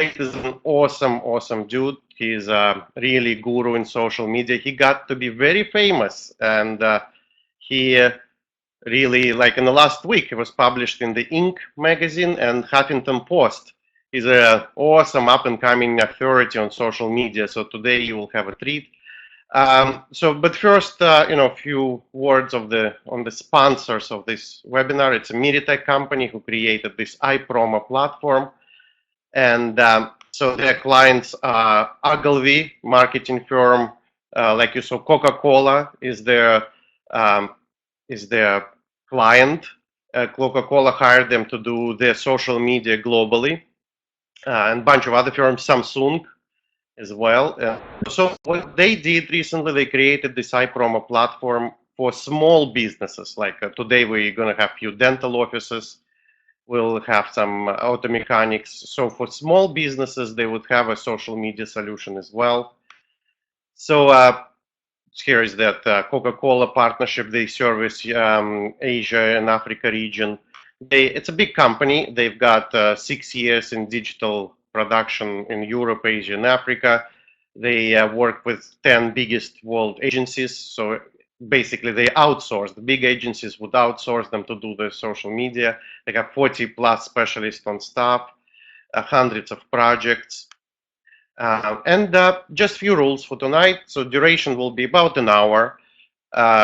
Slate is an awesome dude. He's a really guru in social media. He got to be very famous, and he really, like in the last week, he was published in the Inc. magazine and Huffington Post. He's an awesome up-and-coming authority on social media. So today you will have a treat. But first, a few words on the sponsors of this webinar. It's a media tech company who created this iPromo platform, and so their clients are Ogilvy marketing firm, like you saw. Coca-Cola is their client. Coca-Cola hired them to do their social media globally, and a bunch of other firms, Samsung as well. So what they did recently, they created this iPromo platform for small businesses. Like today, we're going to have a few dental offices. We'll have some auto mechanics. So for small businesses, they would have a social media solution as well. So here is that Coca-Cola partnership. They service Asia and Africa region. It's a big company. They've got 6 years in digital production in Europe, Asia, and Africa. They work with 10 biggest world agencies. So basically, they outsource. The big agencies would outsource them to do the social media. They have 40 plus specialists on staff, hundreds of projects. And just few rules for tonight. So duration will be about an hour,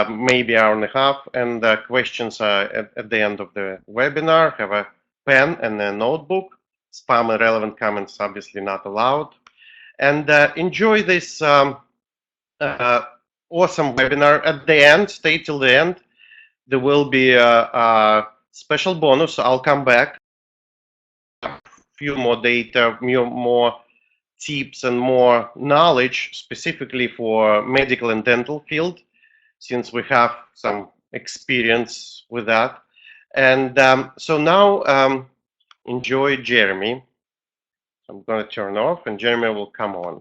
maybe hour and a half, and questions at the end of the webinar. Have a pen and a notebook. Spam and relevant comments obviously not allowed. And enjoy this awesome webinar. At the end, stay till the end. There will be a special bonus. I'll come back. A few more data, more tips and more knowledge specifically for medical and dental field, since we have some experience with that. And so now enjoy Jeremy. I'm going to turn off and Jeremy will come on.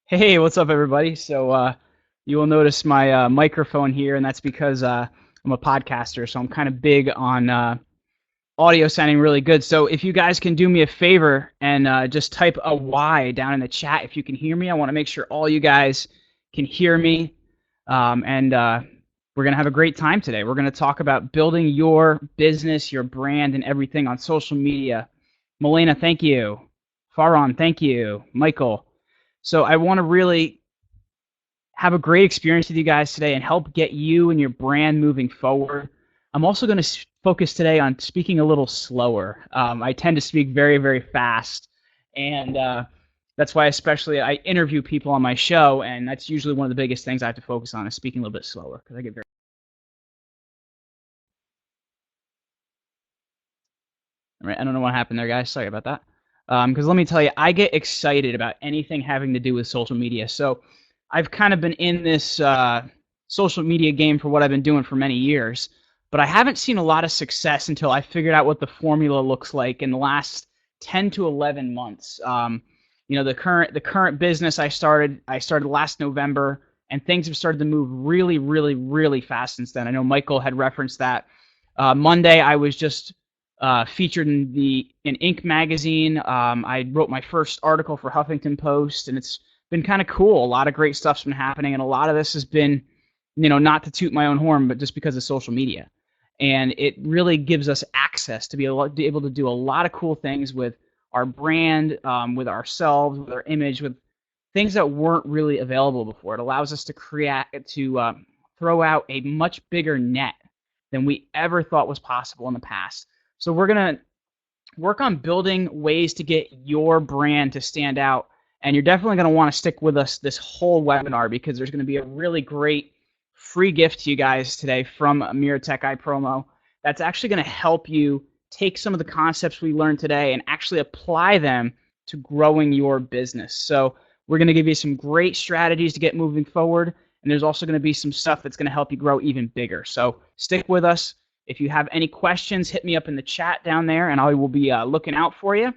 Hey, what's up, everybody? So you will notice my microphone here, and that's because I'm a podcaster, so I'm kind of big on audio sounding really good. So if you guys can do me a favor and just type a Y down in the chat if you can hear me. I want to make sure all you guys can hear me, and we're going to have a great time today. We're going to talk about building your business, your brand, and everything on social media. Milena, thank you. Faron, thank you. Michael. So I want to really have a great experience with you guys today and help get you and your brand moving forward. I'm also going to focus today on speaking a little slower. I tend to speak very, very fast, and that's why especially I interview people on my show, and that's usually one of the biggest things I have to focus on is speaking a little bit slower because I get very... All right, I don't know what happened there, guys. Sorry about that. Because let me tell you, I get excited about anything having to do with social media. So I've kind of been in this social media game for what I've been doing for many years, but I haven't seen a lot of success until I figured out what the formula looks like in the last 10 to 11 months. The current business I started last November, and things have started to move really, really, really fast since then. I know Michael had referenced that. Monday, I was just featured in Inc. magazine. I wrote my first article for Huffington Post, and it's been kind of cool. A lot of great stuff's been happening, and a lot of this has been, not to toot my own horn, but just because of social media. And it really gives us access to be able to do a lot of cool things with our brand, with ourselves, with our image, with things that weren't really available before. It allows us to throw out a much bigger net than we ever thought was possible in the past. So we're going to work on building ways to get your brand to stand out, and you're definitely going to want to stick with us this whole webinar because there's going to be a really great free gift to you guys today from Miratech iPromo that's actually going to help you take some of the concepts we learned today and actually apply them to growing your business. So we're going to give you some great strategies to get moving forward, and there's also going to be some stuff that's going to help you grow even bigger. So stick with us. If you have any questions, hit me up in the chat down there, and I will be looking out for you.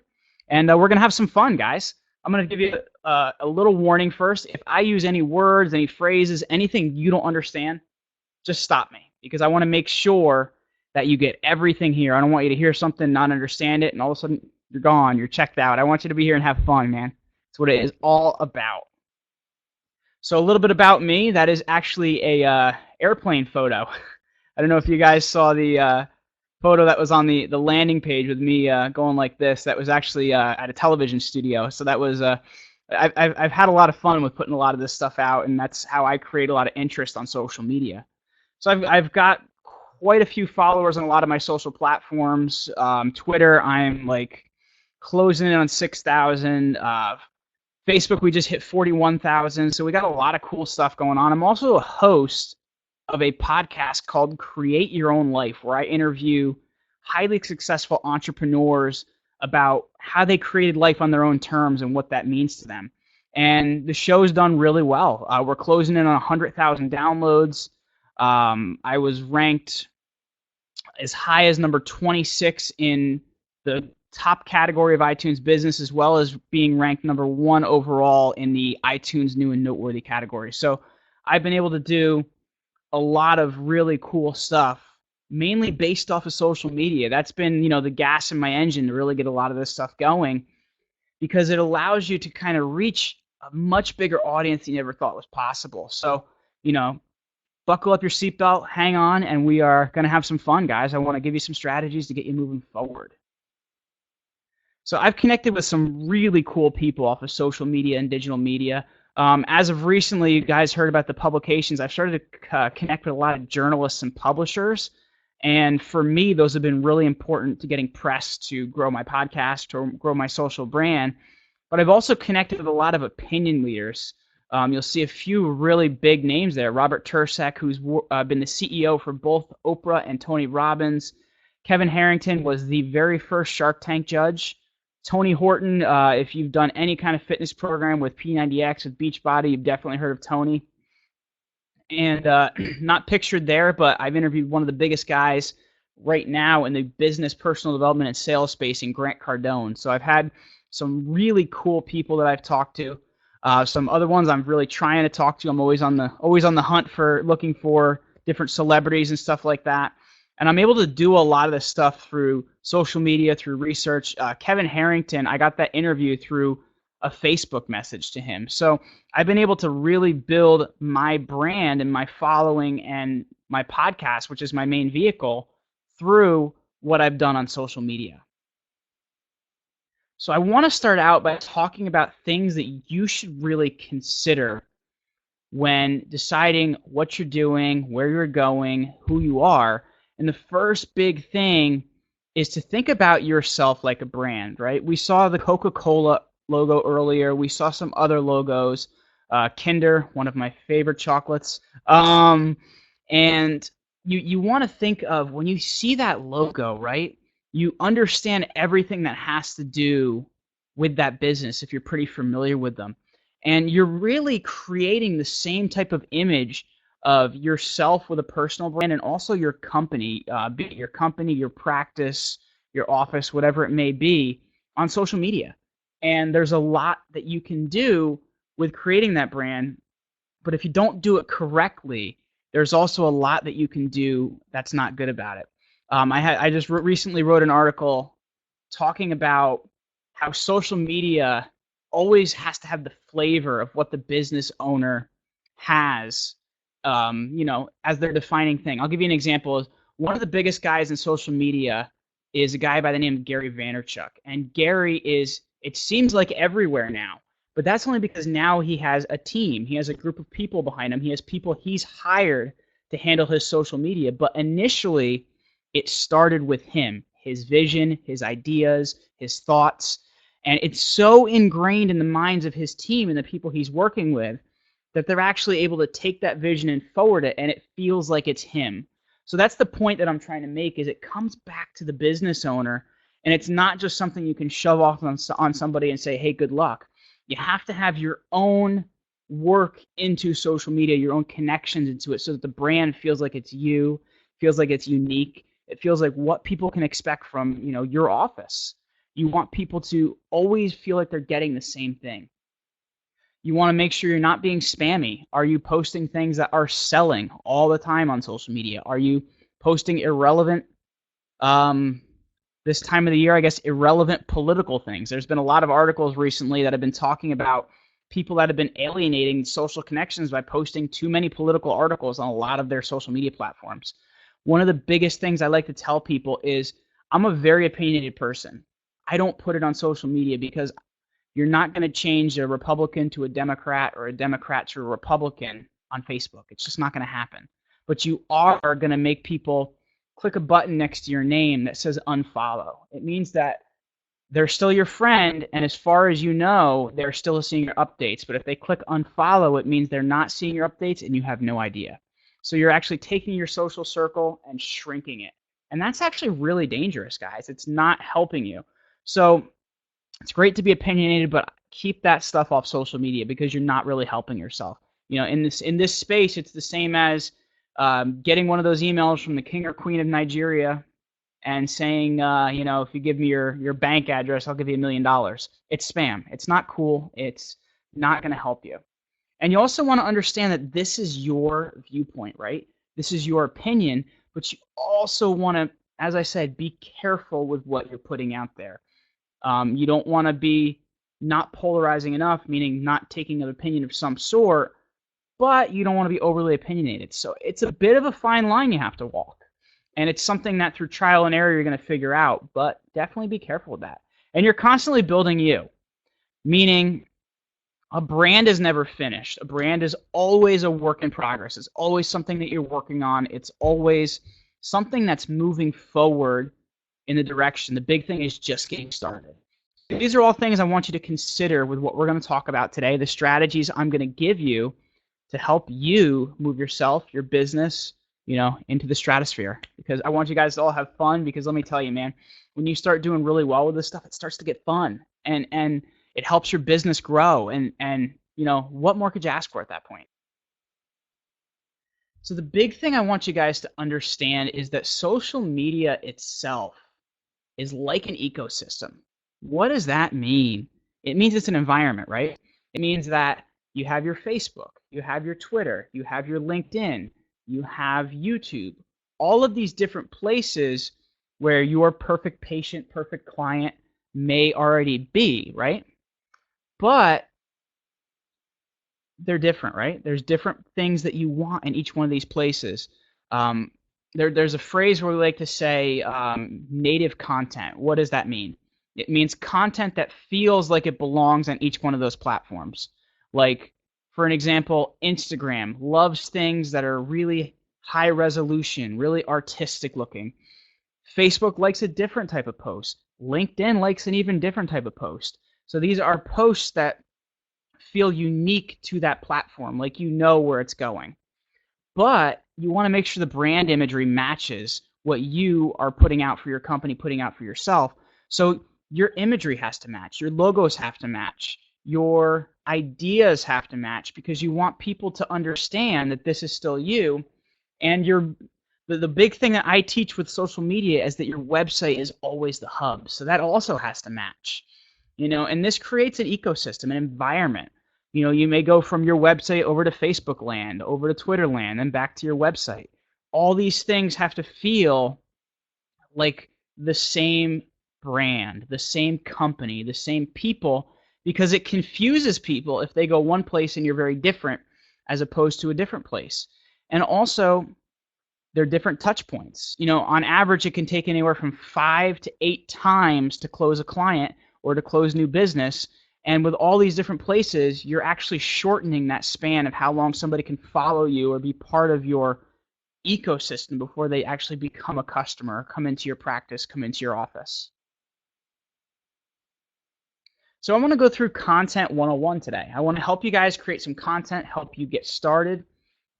And we're going to have some fun, guys. I'm going to give you a little warning first. If I use any words, any phrases, anything you don't understand, just stop me, because I want to make sure that you get everything here. I don't want you to hear something, not understand it, and all of a sudden you're gone, you're checked out. I want you to be here and have fun, man. That's what it is all about. So a little bit about me. That is actually a airplane photo. I don't know if you guys saw the photo that was on the landing page with me going like this. That was actually at a television studio. So that was I've had a lot of fun with putting a lot of this stuff out, and that's how I create a lot of interest on social media. So I've got quite a few followers on a lot of my social platforms. Twitter, I'm like closing in on 6,000. Facebook, we just hit 41,000. So we got a lot of cool stuff going on. I'm also a host of a podcast called Create Your Own Life, where I interview highly successful entrepreneurs about how they created life on their own terms and what that means to them. And the show's done really well. We're closing in on 100,000 downloads. I was ranked as high as number 26 in the top category of iTunes business, as well as being ranked number 1 overall in the iTunes new and noteworthy category. So I've been able to do a lot of really cool stuff, mainly based off of social media. That's been, the gas in my engine to really get a lot of this stuff going, because it allows you to kind of reach a much bigger audience than you ever thought was possible. So, buckle up your seatbelt, hang on, and we are going to have some fun, guys. I want to give you some strategies to get you moving forward. So I've connected with some really cool people off of social media and digital media. As of recently, you guys heard about the publications. I've started to connect with a lot of journalists and publishers. And for me, those have been really important to getting press to grow my podcast or grow my social brand. But I've also connected with a lot of opinion leaders. You'll see a few really big names there. Robert Tursek, who's been the CEO for both Oprah and Tony Robbins. Kevin Harrington was the very first Shark Tank judge. Tony Horton, if you've done any kind of fitness program with P90X, with Beachbody, you've definitely heard of Tony. And not pictured there, but I've interviewed one of the biggest guys right now in the business, personal development, and sales space in Grant Cardone. So I've had some really cool people that I've talked to. Some other ones I'm really trying to talk to. I'm always on the hunt for looking for different celebrities and stuff like that. And I'm able to do a lot of this stuff through social media, through research. Kevin Harrington, I got that interview through a Facebook message to him. So I've been able to really build my brand and my following and my podcast, which is my main vehicle, through what I've done on social media. So I want to start out by talking about things that you should really consider when deciding what you're doing, where you're going, who you are. And the first big thing is to think about yourself like a brand, right? We saw the Coca-Cola logo earlier. We saw some other logos. Kinder, one of my favorite chocolates. And you want to think of, when you see that logo, right? You understand everything that has to do with that business if you're pretty familiar with them. And you're really creating the same type of image of yourself with a personal brand, and also your company, be it your company, your practice, your office, whatever it may be, on social media. And there's a lot that you can do with creating that brand, but if you don't do it correctly, there's also a lot that you can do that's not good about it. I just recently wrote an article talking about how social media always has to have the flavor of what the business owner has, as their defining thing. I'll give you an example. One of the biggest guys in social media is a guy by the name of Gary Vaynerchuk. And Gary is, it seems like, everywhere now. But that's only because now he has a team. He has a group of people behind him. He has people he's hired to handle his social media. But initially, it started with him, his vision, his ideas, his thoughts. And it's so ingrained in the minds of his team and the people he's working with that they're actually able to take that vision and forward it, and it feels like it's him. So that's the point that I'm trying to make, is it comes back to the business owner, and it's not just something you can shove off on somebody and say, hey, good luck. You have to have your own work into social media, your own connections into it, so that the brand feels like it's you, feels like it's unique. It feels like what people can expect from, your office. You want people to always feel like they're getting the same thing. You want to make sure you're not being spammy. Are you posting things that are selling all the time on social media? Are you posting irrelevant, this time of the year, I guess, irrelevant political things? There's been a lot of articles recently that have been talking about people that have been alienating social connections by posting too many political articles on a lot of their social media platforms. One of the biggest things I like to tell people is I'm a very opinionated person. I don't put it on social media because you're not going to change a Republican to a Democrat or a Democrat to a Republican on Facebook. It's just not going to happen. But you are going to make people click a button next to your name that says unfollow. It means that they're still your friend, and as far as you know, they're still seeing your updates. But if they click unfollow, it means they're not seeing your updates and you have no idea. So you're actually taking your social circle and shrinking it. And that's actually really dangerous, guys. It's not helping you. So it's great to be opinionated, but keep that stuff off social media because you're not really helping yourself. You know, in this space, it's the same as getting one of those emails from the king or queen of Nigeria and saying, if you give me your bank address, I'll give you $1 million. It's spam. It's not cool. It's not going to help you. And you also want to understand that this is your viewpoint, right? This is your opinion, but you also want to, as I said, be careful with what you're putting out there. You don't want to be not polarizing enough, meaning not taking an opinion of some sort, but you don't want to be overly opinionated. So it's a bit of a fine line you have to walk. And it's something that through trial and error you're going to figure out, but definitely be careful with that. And you're constantly building you, meaning a brand is never finished. A brand is always a work in progress. It's always something that you're working on. It's always something that's moving forward in the direction. The big thing is just getting started. These are all things I want you to consider with what we're going to talk about today, the strategies I'm going to give you to help you move yourself, your business, into the stratosphere. Because I want you guys to all have fun, because let me tell you, man, when you start doing really well with this stuff, it starts to get fun and it helps your business grow. And what more could you ask for at that point? So the big thing I want you guys to understand is that social media itself is like an ecosystem. What does that mean? It means it's an environment, right? It means that you have your Facebook, you have your Twitter, you have your LinkedIn, you have YouTube, all of these different places where your perfect patient, perfect client may already be, right? But they're different, right? There's different things that you want in each one of these places. There's a phrase where we like to say native content. What does that mean? It means content that feels like it belongs on each one of those platforms. Like, for an example, Instagram loves things that are really high resolution, really artistic looking. Facebook likes a different type of post. LinkedIn likes an even different type of post. So these are posts that feel unique to that platform, like you know where it's going. But you want to make sure the brand imagery matches what you are putting out for your company, putting out for yourself. So your imagery has to match, your logos have to match, your ideas have to match, because you want people to understand that this is still you. And the big thing that I teach with social media is that your website is always the hub. So that also has to match. And this creates an ecosystem, an environment. You may go from your website over to Facebook land, over to Twitter land, and back to your website. All these things have to feel like the same brand, the same company, the same people, because it confuses people if they go one place and you're very different as opposed to a different place. And also, they're different touch points. On average, it can take anywhere from 5 to 8 times to close a client or to close new business. And with all these different places, you're actually shortening that span of how long somebody can follow you or be part of your ecosystem before they actually become a customer, come into your practice, come into your office. So I want to go through Content 101 today. I want to help you guys create some content, help you get started,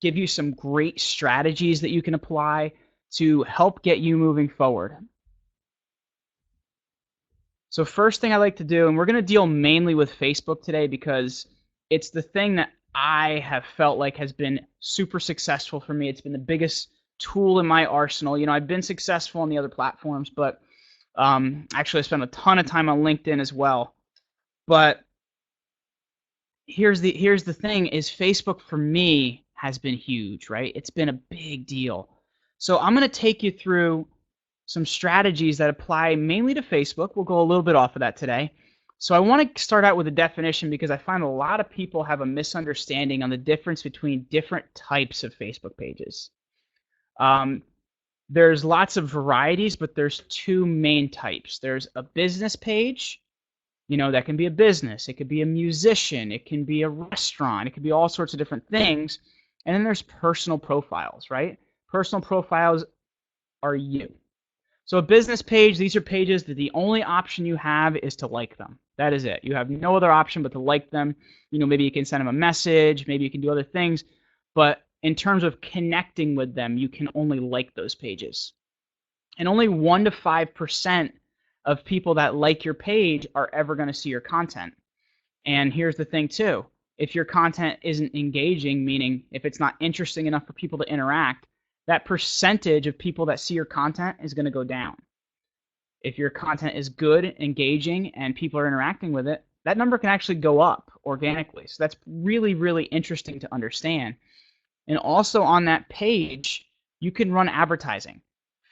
give you some great strategies that you can apply to help get you moving forward. So first thing I like to do, and we're going to deal mainly with Facebook today because it's the thing that I have felt like has been super successful for me. It's been the biggest tool in my arsenal. I've been successful on the other platforms, but Actually, I spent a ton of time on LinkedIn as well. But here's the thing: is Facebook for me has been huge, right? It's been a big deal. So I'm going to take you through some strategies that apply mainly to Facebook. We'll go a little bit off of that today. So I want to start out with a definition because I find a lot of people have a misunderstanding on the difference between different types of Facebook pages. There's lots of varieties, but there's two main types. There's a business page, that can be a business. It could be a musician. It can be a restaurant. It could be all sorts of different things. And then there's personal profiles, right? Personal profiles are you. So a business page, these are pages that the only option you have is to like them. That is it. You have no other option but to like them. Maybe you can send them a message. Maybe you can do other things. But in terms of connecting with them, you can only like those pages. And only 1 to 5% of people that like your page are ever going to see your content. And here's the thing too. If your content isn't engaging, meaning if it's not interesting enough for people to interact, that percentage of people that see your content is going to go down. If your content is good, engaging, and people are interacting with it, that number can actually go up organically. So that's really, really interesting to understand. And also on that page, you can run advertising.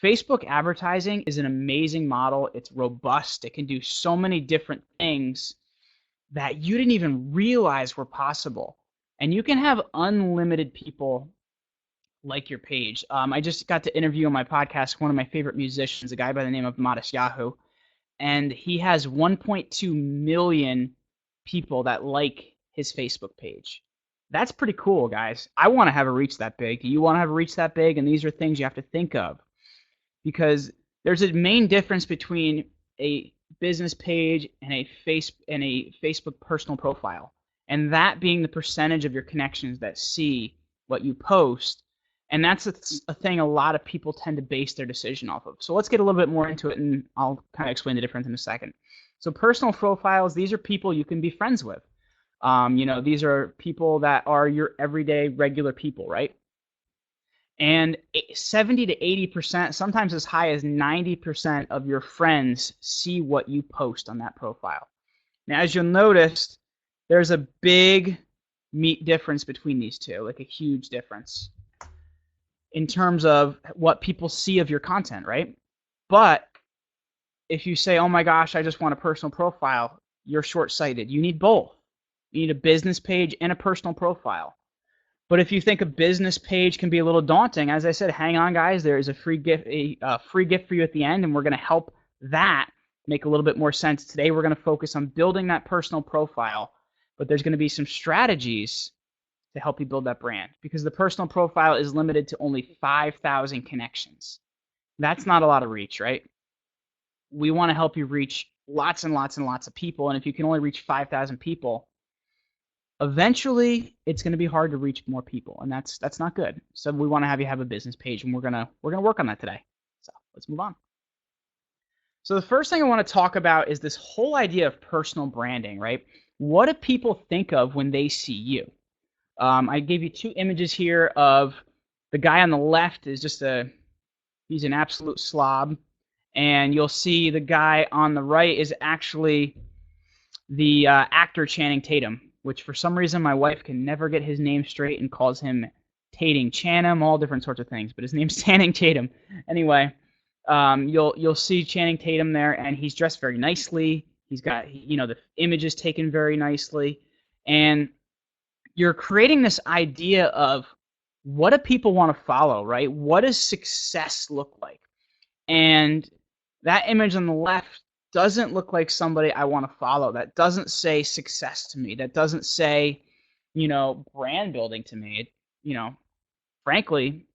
Facebook advertising is an amazing model. It's robust. It can do so many different things that you didn't even realize were possible. And you can have unlimited people like your page. I just got to interview on my podcast one of my favorite musicians, a guy by the name of Modest Yahoo, and he has 1.2 million people that like his Facebook page. That's pretty cool, guys. I want to have a reach that big. Do you want to have a reach that big? And these are things you have to think of, because there's a main difference between a business page and a Facebook personal profile, and that being the percentage of your connections that see what you post. And that's a thing a lot of people tend to base their decision off of. So let's get a little bit more into it, and I'll kind of explain the difference in a second. So personal profiles, these are people you can be friends with. These are people that are your everyday regular people, right? And 70 to 80%, sometimes as high as 90% of your friends see what you post on that profile. Now, as you'll notice, there's a big difference between these two, like a huge difference in terms of what people see of your content, right? But if you say, oh my gosh, I just want a personal profile, you're short-sighted. You need both. You need a business page and a personal profile. But if you think a business page can be a little daunting, as I said, hang on, guys. There is a free gift for you at the end, and we're going to help that make a little bit more sense. Today, we're going to focus on building that personal profile, but there's going to be some strategies to help you build that brand, because the personal profile is limited to only 5,000 connections. That's not a lot of reach, right? We want to help you reach lots and lots and lots of people, and if you can only reach 5,000 people, eventually it's going to be hard to reach more people, and that's not good. So we want to have you have a business page, and we're gonna work on that today. So let's move on. So the first thing I want to talk about is this whole idea of personal branding, right? What do people think of when they see you? I gave you two images here of the guy on the left is he's an absolute slob, and you'll see the guy on the right is actually the actor Channing Tatum, which for some reason my wife can never get his name straight and calls him Tating Channing, all different sorts of things, but his name's Channing Tatum. Anyway, you'll see Channing Tatum there, and he's dressed very nicely. He's got the image is taken very nicely, and you're creating this idea of what do people want to follow, right? What does success look like? And that image on the left doesn't look like somebody I want to follow. That doesn't say success to me. That doesn't say, brand building to me. It, frankly,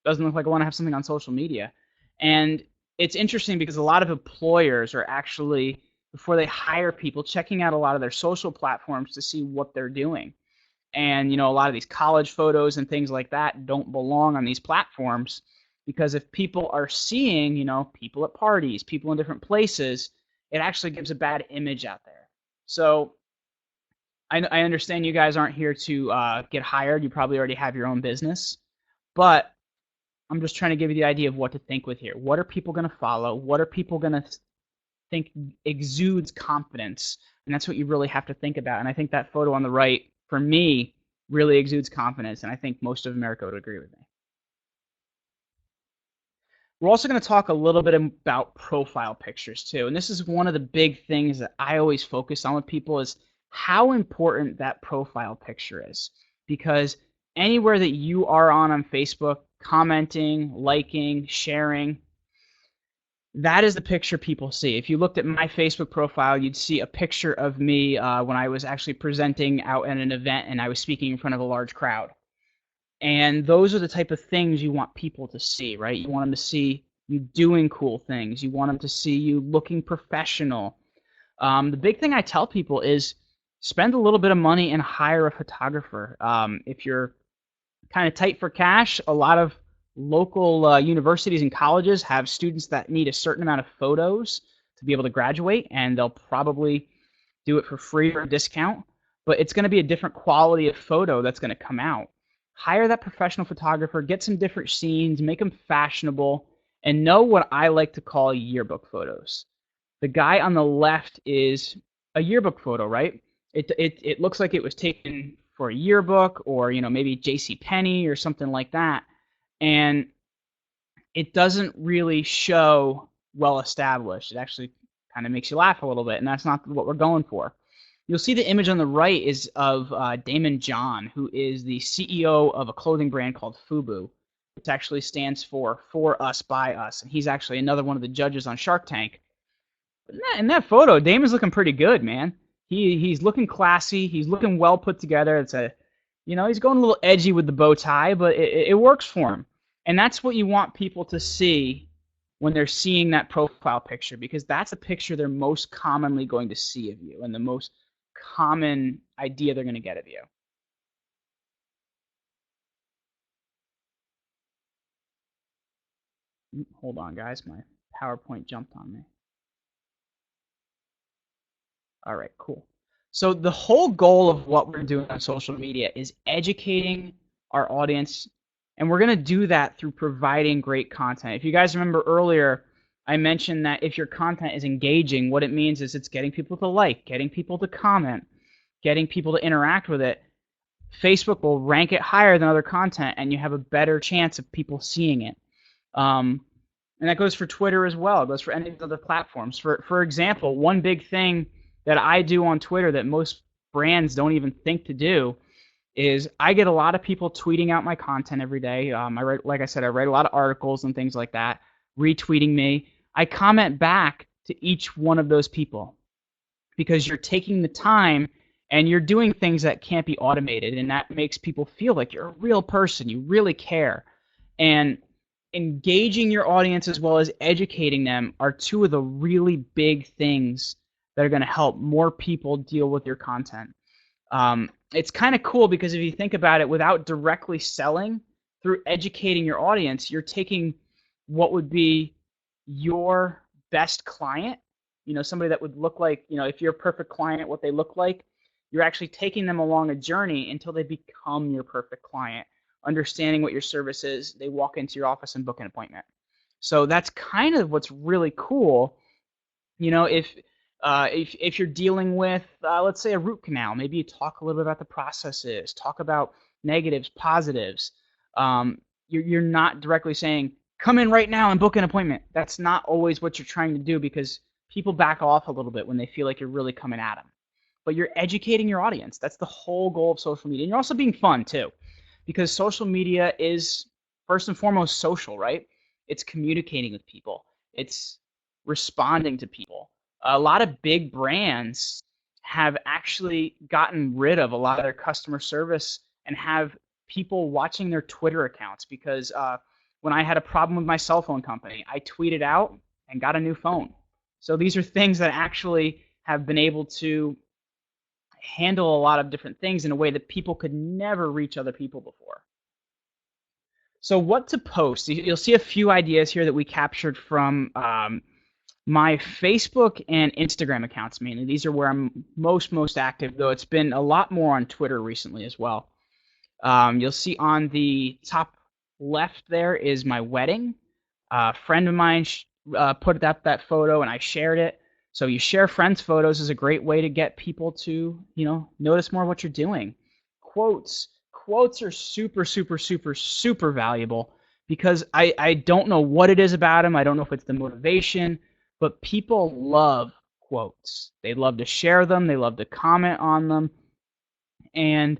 doesn't look like I want to have something on social media. And it's interesting because a lot of employers are actually, before they hire people, checking out a lot of their social platforms to see what they're doing. And, a lot of these college photos and things like that don't belong on these platforms, because if people are seeing, people at parties, people in different places, it actually gives a bad image out there. So I understand you guys aren't here to get hired. You probably already have your own business. But I'm just trying to give you the idea of what to think with here. What are people going to follow? What are people going to think exudes confidence, and that's what you really have to think about. And I think that photo on the right, for me, really exudes confidence, and I think most of America would agree with me. We're also going to talk a little bit about profile pictures too, and this is one of the big things that I always focus on with people is how important that profile picture is, because anywhere that you are on Facebook, commenting, liking, sharing, that is the picture people see. If you looked at my Facebook profile, you'd see a picture of me when I was actually presenting out at an event and I was speaking in front of a large crowd. And those are the type of things you want people to see, right? You want them to see you doing cool things. You want them to see you looking professional. The big thing I tell people is spend a little bit of money and hire a photographer. If you're kind of tight for cash, a lot of local universities and colleges have students that need a certain amount of photos to be able to graduate, and they'll probably do it for free or a discount, but it's going to be a different quality of photo that's going to come out. Hire that professional photographer, get some different scenes, make them fashionable, and know what I like to call yearbook photos. The guy on the left is a yearbook photo, right? It looks like it was taken for a yearbook or maybe J.C. Penney or something like that, and it doesn't really show well established. It actually kind of makes you laugh a little bit, and that's not what we're going for. You'll see the image on the right is of Damon John, who is the CEO of a clothing brand called FUBU, which actually stands for Us, By Us, and he's actually another one of the judges on Shark Tank. But in that photo, Damon's looking pretty good, man. He's looking classy. He's looking well put together. He's going a little edgy with the bow tie, but it works for him. And that's what you want people to see when they're seeing that profile picture, because that's the picture they're most commonly going to see of you and the most common idea they're going to get of you. Hold on, guys. My PowerPoint jumped on me. All right, cool. So the whole goal of what we're doing on social media is educating our audience, and we're going to do that through providing great content. If you guys remember earlier, I mentioned that if your content is engaging, what it means is it's getting people to like, getting people to comment, getting people to interact with it. Facebook will rank it higher than other content, and you have a better chance of people seeing it. And that goes for Twitter as well. It goes for any of the other platforms. For example, one big thing that I do on Twitter that most brands don't even think to do is I get a lot of people tweeting out my content every day. Like I said, I write a lot of articles and things like that, retweeting me. I comment back to each one of those people because you're taking the time and you're doing things that can't be automated, and that makes people feel like you're a real person. You really care. And engaging your audience as well as educating them are two of the really big things that are going to help more people deal with your content. It's kind of cool because if you think about it, without directly selling, through educating your audience, you're taking what would be your best client, somebody that would look like, if you're a perfect client, what they look like, you're actually taking them along a journey until they become your perfect client, understanding what your service is. They walk into your office and book an appointment. So that's kind of what's really cool. If you're dealing with, let's say, a root canal, maybe you talk a little bit about the processes, talk about negatives, positives. You're not directly saying, come in right now and book an appointment. That's not always what you're trying to do because people back off a little bit when they feel like you're really coming at them. But you're educating your audience. That's the whole goal of social media. And you're also being fun, too, because social media is, first and foremost, social, right? It's communicating with people. It's responding to people. A lot of big brands have actually gotten rid of a lot of their customer service and have people watching their Twitter accounts because when I had a problem with my cell phone company, I tweeted out and got a new phone. So these are things that actually have been able to handle a lot of different things in a way that people could never reach other people before. So what to post? You'll see a few ideas here that we captured from my Facebook and Instagram accounts mainly. These are where I'm most active, though it's been a lot more on Twitter recently as well. You'll see on the top left there is my wedding. A friend of mine put up that photo, and I shared it. So you share friends' photos is a great way to get people to, notice more what you're doing. Quotes are super, super, super, super valuable because I don't know what it is about them. I don't know if it's the motivation, but people love quotes. They love to share them. They love to comment on them. And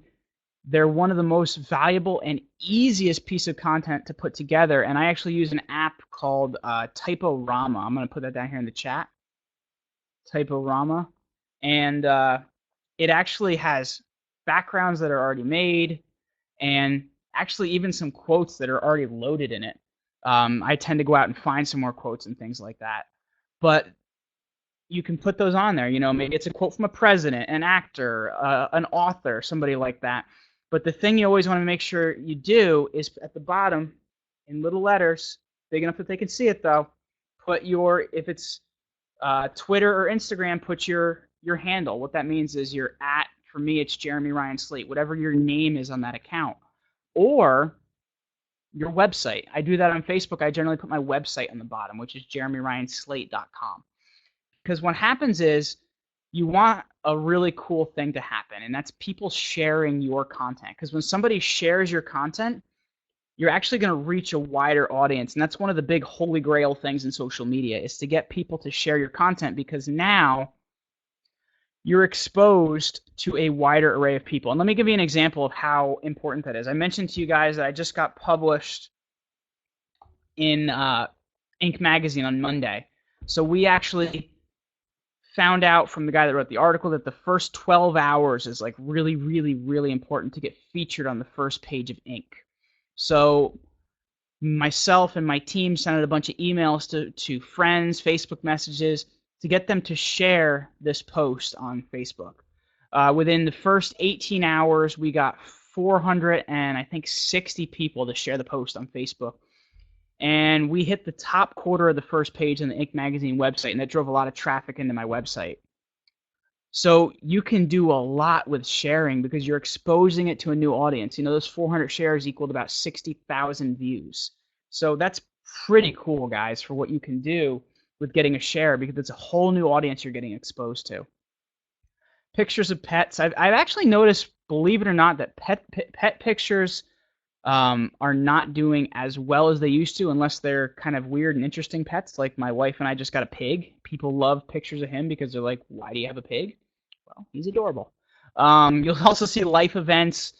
they're one of the most valuable and easiest piece of content to put together. And I actually use an app called Typorama. I'm going to put that down here in the chat. Typorama. And it actually has backgrounds that are already made and actually even some quotes that are already loaded in it. I tend to go out and find some more quotes and things like that. But you can put those on there. Maybe it's a quote from a president, an actor, an author, somebody like that. But the thing you always want to make sure you do is at the bottom, in little letters, big enough that they can see it though, put if it's Twitter or Instagram, put your handle. What that means is your at, for me, it's Jeremy Ryan Slate, whatever your name is on that account. Or your website. I do that on Facebook. I generally put my website on the bottom, which is jeremyryanslate.com. Because what happens is you want a really cool thing to happen, and that's people sharing your content. Because when somebody shares your content, you're actually going to reach a wider audience. And that's one of the big holy grail things in social media is to get people to share your content, because now you're exposed to a wider array of people. And let me give you an example of how important that is. I mentioned to you guys that I just got published in Inc. magazine on Monday. So we actually found out from the guy that wrote the article that the first 12 hours is like really, really, really important to get featured on the first page of Inc. So myself and my team sent out a bunch of emails to friends, Facebook messages, to get them to share this post on Facebook. Within the first 18 hours, we got 460 people to share the post on Facebook. And we hit the top quarter of the first page on the Inc. magazine website, and that drove a lot of traffic into my website. So you can do a lot with sharing because you're exposing it to a new audience. Those 400 shares equaled about 60,000 views. So that's pretty cool, guys, for what you can do with getting a share, because it's a whole new audience you're getting exposed to. Pictures of pets. I've actually noticed, believe it or not, that pet pictures are not doing as well as they used to, unless they're kind of weird and interesting pets. Like my wife and I just got a pig. People love pictures of him because they're like, why do you have a pig? Well, he's adorable. You'll also see life events,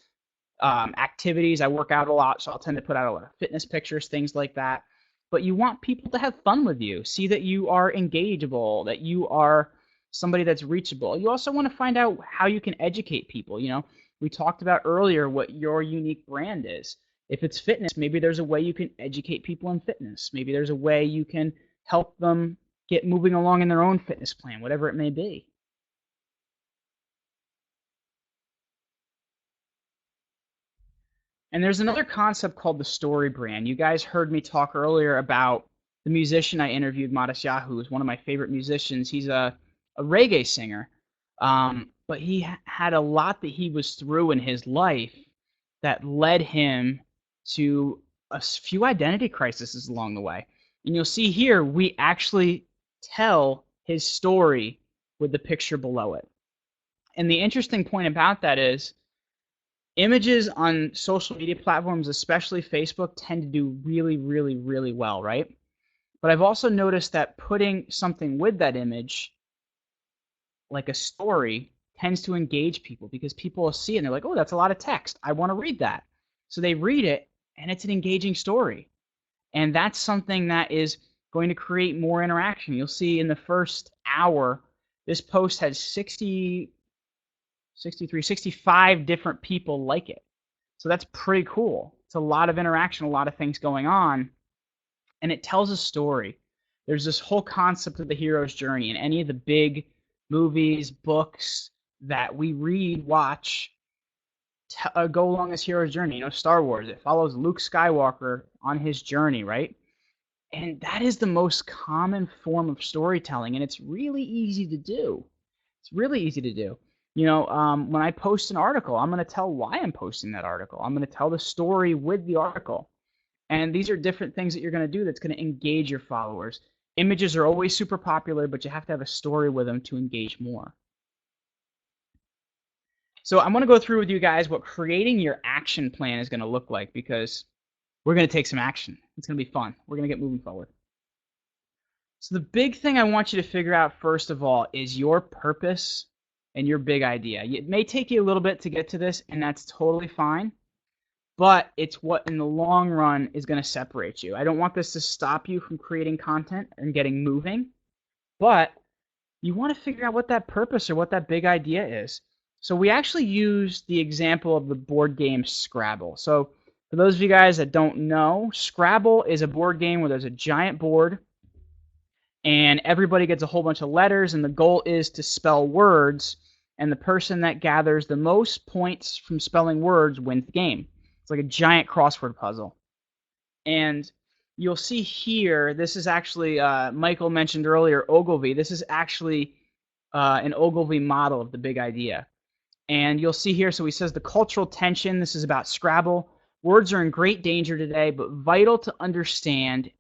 activities. I work out a lot, so I'll tend to put out a lot of fitness pictures, things like that. But you want people to have fun with you, see that you are engageable, that you are somebody that's reachable. You also want to find out how you can educate people. We talked about earlier what your unique brand is. If it's fitness, maybe there's a way you can educate people in fitness. Maybe there's a way you can help them get moving along in their own fitness plan, whatever it may be. And there's another concept called the story brand. You guys heard me talk earlier about the musician I interviewed, Modest Yahoo, is one of my favorite musicians. He's a reggae singer. But he had a lot that he was through in his life that led him to a few identity crises along the way. And you'll see here, we actually tell his story with the picture below it. And the interesting point about that is images on social media platforms, especially Facebook, tend to do really, really, really well, right? But I've also noticed that putting something with that image, like a story, tends to engage people because people will see it and they're like, oh, that's a lot of text. I want to read that. So they read it and it's an engaging story. And that's something that is going to create more interaction. You'll see in the first hour, this post has 65 different people like it. So that's pretty cool. It's a lot of interaction, a lot of things going on. And it tells a story. There's this whole concept of the hero's journey in any of the big movies, books that we read, watch, go along this hero's journey. Star Wars, it follows Luke Skywalker on his journey, right? And that is the most common form of storytelling, and it's really easy to do. It's really easy to do. When I post an article, I'm going to tell why I'm posting that article. I'm going to tell the story with the article. And these are different things that you're going to do that's going to engage your followers. Images are always super popular, but you have to have a story with them to engage more. So I'm going to go through with you guys what creating your action plan is going to look like, because we're going to take some action. It's going to be fun. We're going to get moving forward. So the big thing I want you to figure out first of all is your purpose and your big idea. It may take you a little bit to get to this, and that's totally fine, but it's what in the long run is going to separate you. I don't want this to stop you from creating content and getting moving, but you want to figure out what that purpose or what that big idea is. So we actually use the example of the board game Scrabble. So for those of you guys that don't know, Scrabble is a board game where there's a giant board and everybody gets a whole bunch of letters, and the goal is to spell words, and the person that gathers the most points from spelling words wins the game. It's like a giant crossword puzzle. And you'll see here, this is actually, Michael mentioned earlier, Ogilvy. This is actually an Ogilvy model of the big idea. And you'll see here, so he says the cultural tension, this is about Scrabble. Words are in great danger today, but vital to understand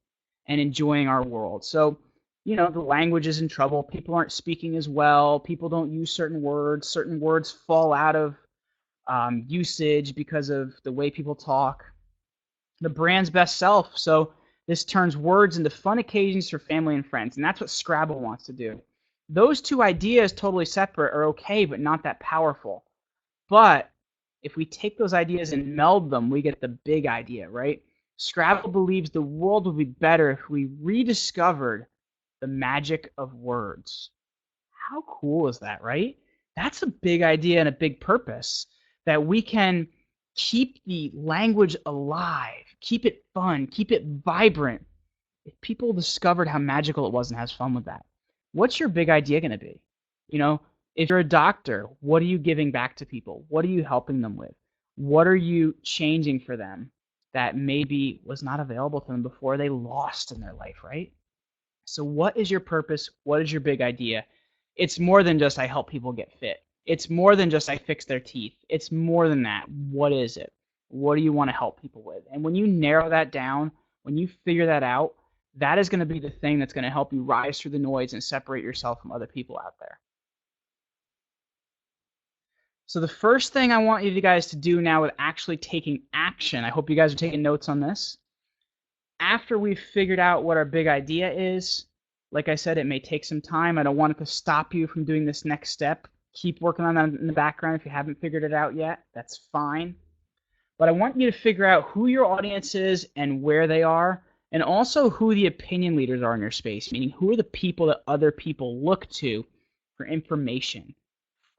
and enjoying our world. So, you know, the language is in trouble. People aren't speaking as well. People don't use certain words. Certain words fall out of usage because of the way people talk. The brand's best self. So this turns words into fun occasions for family and friends. And that's what Scrabble wants to do. Those two ideas, totally separate, are okay, but not that powerful. But if we take those ideas and meld them, we get the big idea, right? Scrabble believes the world would be better if we rediscovered the magic of words. How cool is that, right? That's a big idea and a big purpose, that we can keep the language alive, keep it fun, keep it vibrant. If people discovered how magical it was and has fun with that, what's your big idea going to be? You know, if you're a doctor, what are you giving back to people? What are you helping them with? What are you changing for them that maybe was not available to them before they lost in their life, right? So what is your purpose? What is your big idea? It's more than just I help people get fit. It's more than just I fix their teeth. It's more than that. What is it? What do you want to help people with? And when you narrow that down, when you figure that out, that is going to be the thing that's going to help you rise through the noise and separate yourself from other people out there. So the first thing I want you guys to do now with actually taking action, I hope you guys are taking notes on this. After we've figured out what our big idea is, like I said, it may take some time. I don't want it to stop you from doing this next step. Keep working on that in the background if you haven't figured it out yet. That's fine. But I want you to figure out who your audience is and where they are, and also who the opinion leaders are in your space, meaning who are the people that other people look to for information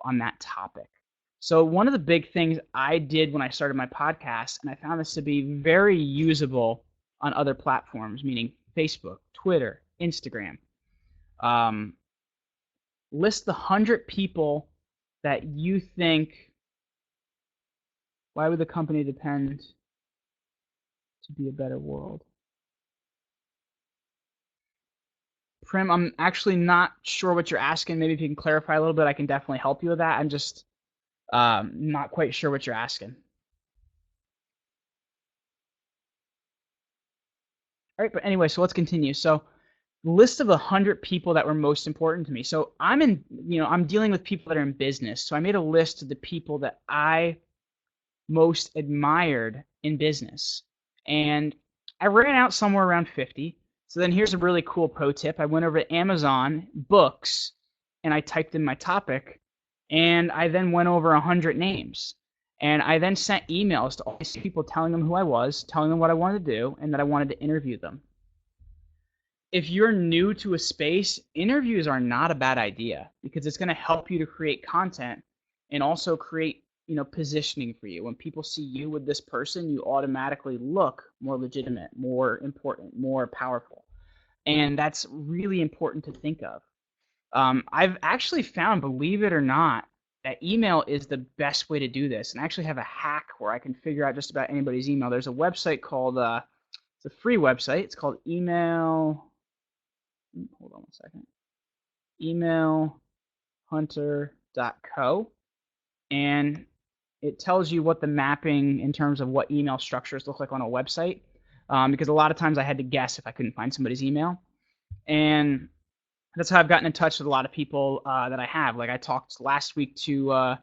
on that topic. So one of the big things I did when I started my podcast, and I found this to be very usable on other platforms, meaning Facebook, Twitter, Instagram, list the 100 people that you think, why would the company depend to be a better world? Prim, I'm actually not sure what you're asking. Maybe if you can clarify a little bit, I can definitely help you with that. I'm just not quite sure what you're asking. All right, but anyway, so let's continue. So list of the 100 people that were most important to me. So I'm dealing with people that are in business. So I made a list of the people that I most admired in business. And I ran out somewhere around 50. So then here's a really cool pro tip. I went over to Amazon Books and I typed in my topic, and I then went over 100 names. And I then sent emails to all these people telling them who I was, telling them what I wanted to do, and that I wanted to interview them. If you're new to a space, interviews are not a bad idea, because it's going to help you to create content and also create, positioning for you. When people see you with this person, you automatically look more legitimate, more important, more powerful. And that's really important to think of. I've actually found, believe it or not, that email is the best way to do this. And I actually have a hack where I can figure out just about anybody's email. There's a website called, it's a free website. It's called email. Hold on one second. Emailhunter.co. And it tells you what the mapping in terms of what email structures look like on a website. Because a lot of times I had to guess if I couldn't find somebody's email. And that's how I've gotten in touch with a lot of people that I have. Like I talked last week to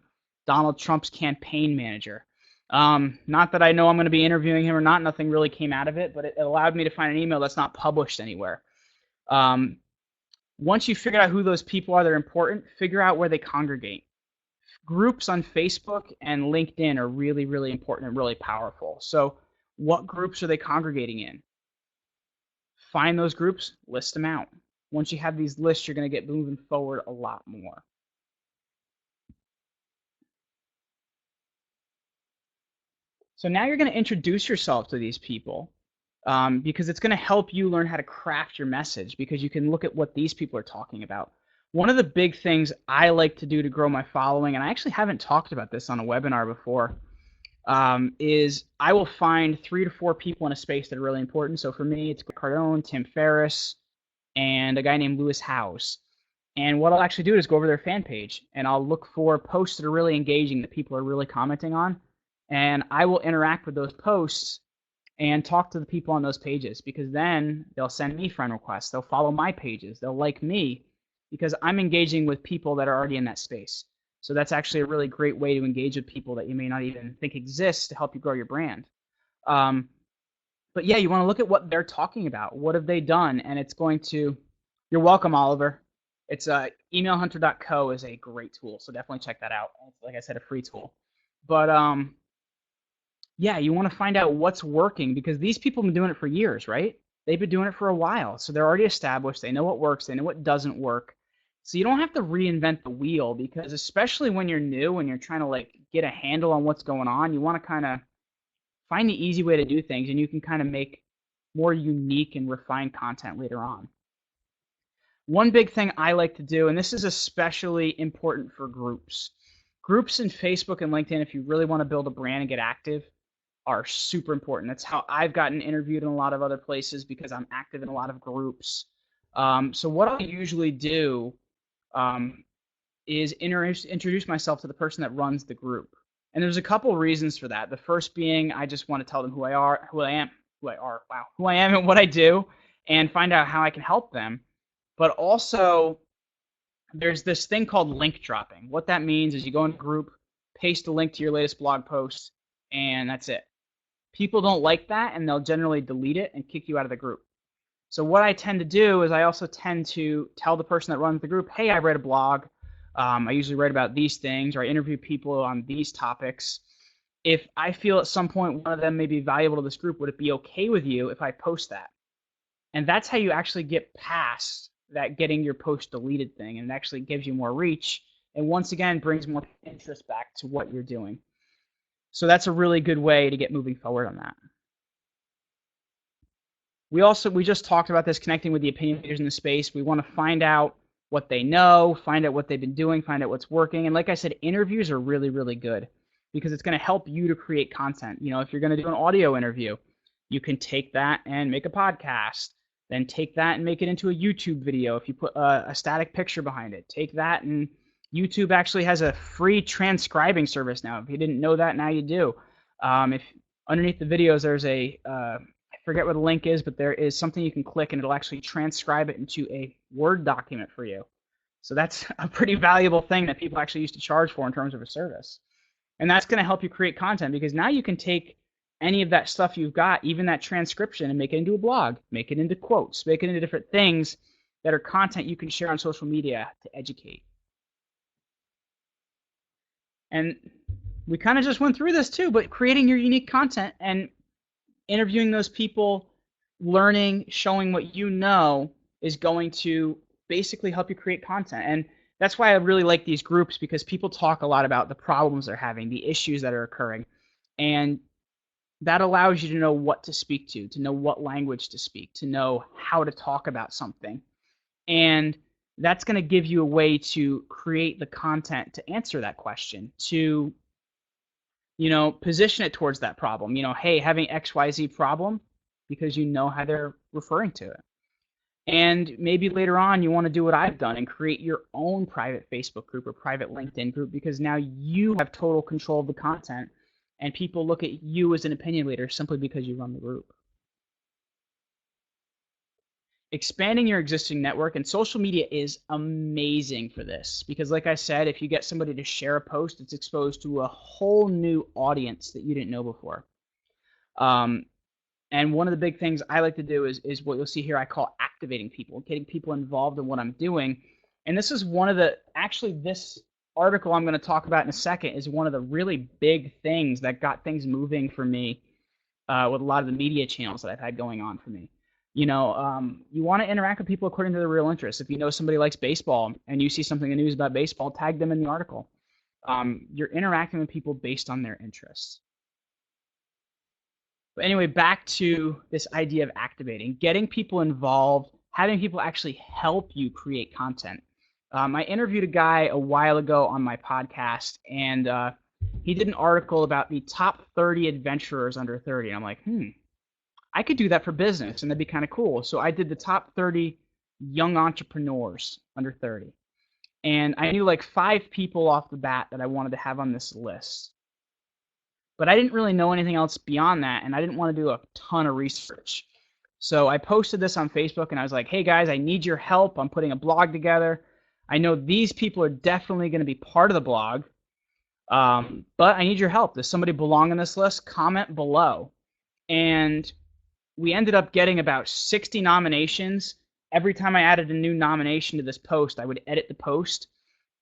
Donald Trump's campaign manager. Not that I know I'm going to be interviewing him or not. Nothing really came out of it, but it allowed me to find an email that's not published anywhere. Once you figure out who those people are that are important, figure out where they congregate. Groups on Facebook and LinkedIn are really, really important and really powerful. So what groups are they congregating in? Find those groups, list them out. Once you have these lists, you're going to get moving forward a lot more. So now you're going to introduce yourself to these people because it's going to help you learn how to craft your message because you can look at what these people are talking about. One of the big things I like to do to grow my following, and I actually haven't talked about this on a webinar before, is I will find 3 to 4 people in a space that are really important. So for me, it's Cardone, Tim Ferriss, and a guy named Lewis Howes. And what I'll actually do is go over their fan page, and I'll look for posts that are really engaging, that people are really commenting on, and I will interact with those posts and talk to the people on those pages because then they'll send me friend requests. They'll follow my pages. They'll like me because I'm engaging with people that are already in that space. So that's actually a really great way to engage with people that you may not even think exist to help you grow your brand. But yeah, you want to look at what they're talking about. What have they done? And it's going to, you're welcome, Oliver. It's emailhunter.co is a great tool. So definitely check that out. It's, like I said, a free tool. But yeah, you want to find out what's working because these people have been doing it for years, right? They've been doing it for a while. So they're already established. They know what works. They know what doesn't work. So you don't have to reinvent the wheel because especially when you're new and you're trying to like get a handle on what's going on, you want to kind of find the easy way to do things and you can kind of make more unique and refined content later on. One big thing I like to do, and this is especially important for groups. Groups in Facebook and LinkedIn, if you really want to build a brand and get active, are super important. That's how I've gotten interviewed in a lot of other places because I'm active in a lot of groups. So what I usually do is introduce myself to the person that runs the group. And there's a couple reasons for that. The first being I just want to tell them who I am and what I do and find out how I can help them. But also there's this thing called link dropping. What that means is you go in a group, paste a link to your latest blog post, and that's it. People don't like that and they'll generally delete it and kick you out of the group. So what I tend to do is I also tend to tell the person that runs the group, hey, I read a blog. I usually write about these things or I interview people on these topics. If I feel at some point one of them may be valuable to this group, would it be okay with you if I post that? And that's how you actually get past that getting your post deleted thing, and it actually gives you more reach and once again brings more interest back to what you're doing. So that's a really good way to get moving forward on that. We just talked about this, connecting with the opinion leaders in the space. We want to find out what they know, find out what they've been doing, find out what's working. And like I said, interviews are really, really good because it's going to help you to create content. You know, if you're going to do an audio interview, you can take that and make a podcast. Then take that and make it into a YouTube video if you put a static picture behind it. Take that, and YouTube actually has a free transcribing service now. If you didn't know that, now you do. If underneath the videos there's I forget what the link is, but there is something you can click and it'll actually transcribe it into a Word document for you. So that's a pretty valuable thing that people actually used to charge for in terms of a service. And that's going to help you create content because now you can take any of that stuff you've got, even that transcription, and make it into a blog, make it into quotes, make it into different things that are content you can share on social media to educate. And we kind of just went through this too, but creating your unique content and interviewing those people, learning, showing what you know is going to basically help you create content. And that's why I really like these groups because people talk a lot about the problems they're having, the issues that are occurring. And that allows you to know what to speak to know what language to speak, to know how to talk about something. And that's going to give you a way to create the content to answer that question, to, you know, position it towards that problem. You know, hey, having XYZ problem because you know how they're referring to it. And maybe later on you want to do what I've done and create your own private Facebook group or private LinkedIn group because now you have total control of the content and people look at you as an opinion leader simply because you run the group. expanding your existing network, and social media is amazing for this because, like I said, if you get somebody to share a post, it's exposed to a whole new audience that you didn't know before. And one of the big things I like to do is what you'll see here I call activating people, getting people involved in what I'm doing. And this is one of the, actually this article I'm going to talk about in a second is one of the really big things that got things moving for me with a lot of the media channels that I've had going on for me. You want to interact with people according to their real interests. If you know somebody likes baseball and you see something in the news about baseball, tag them in the article. You're interacting with people based on their interests. But anyway, back to this idea of activating, getting people involved, having people actually help you create content. I interviewed a guy a while ago on my podcast, and he did an article about the top 30 adventurers under 30. And I'm like, I could do that for business, and that'd be kind of cool. So I did the top 30 young entrepreneurs under 30. And I knew like 5 people off the bat that I wanted to have on this list. But I didn't really know anything else beyond that, and I didn't want to do a ton of research. So I posted this on Facebook, and I was like, hey guys, I need your help. I'm putting a blog together. I know these people are definitely going to be part of the blog, but I need your help. Does somebody belong on this list? Comment below. And we ended up getting about 60 nominations. Every time I added a new nomination to this post, I would edit the post.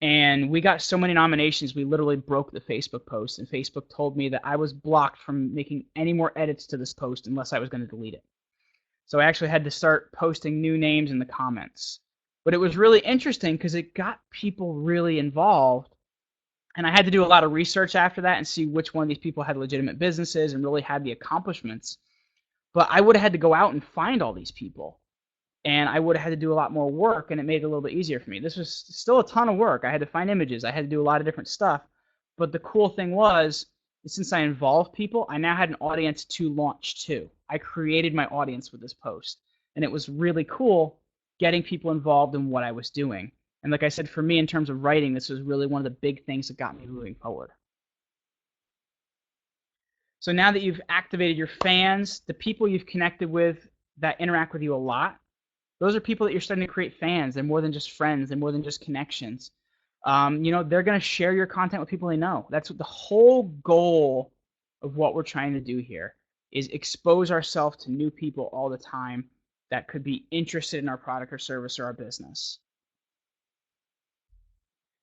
And we got so many nominations, we literally broke the Facebook post. And Facebook told me that I was blocked from making any more edits to this post unless I was going to delete it. So I actually had to start posting new names in the comments. But it was really interesting because it got people really involved. And I had to do a lot of research after that and see which one of these people had legitimate businesses and really had the accomplishments. But I would have had to go out and find all these people. And I would have had to do a lot more work, and it made it a little bit easier for me. This was still a ton of work. I had to find images. I had to do a lot of different stuff. But the cool thing was, since I involved people, I now had an audience to launch to. I created my audience with this post. And it was really cool getting people involved in what I was doing. And like I said, for me, in terms of writing, this was really one of the big things that got me moving forward. So now that you've activated your fans, the people you've connected with that interact with you a lot, those are people that you're starting to create fans. They're more than just friends. They're more than just connections. They're going to share your content with people they know. That's what the whole goal of what we're trying to do here is expose ourselves to new people all the time that could be interested in our product or service or our business.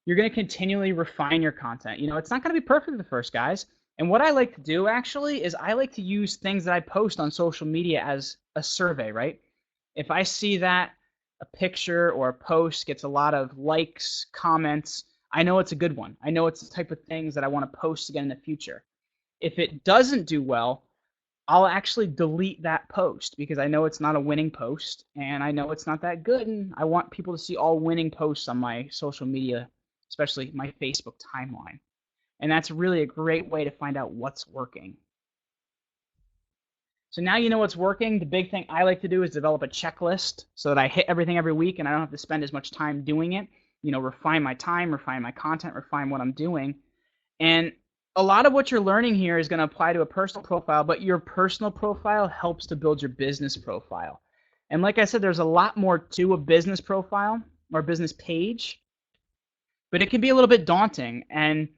You're going to continually refine your content. It's not going to be perfect at first, guys. And what I like to do actually is I like to use things that I post on social media as a survey, right? If I see that a picture or a post gets a lot of likes, comments, I know it's a good one. I know it's the type of things that I want to post again in the future. If it doesn't do well, I'll actually delete that post because I know it's not a winning post and I know it's not that good, and I want people to see all winning posts on my social media, especially my Facebook timeline. And that's really a great way to find out what's working. So now you know what's working. The big thing I like to do is develop a checklist so that I hit everything every week and I don't have to spend as much time doing it. Refine my time, refine my content, refine what I'm doing. And a lot of what you're learning here is going to apply to a personal profile, but your personal profile helps to build your business profile. And like I said, there's a lot more to a business profile or business page, but it can be a little bit daunting. And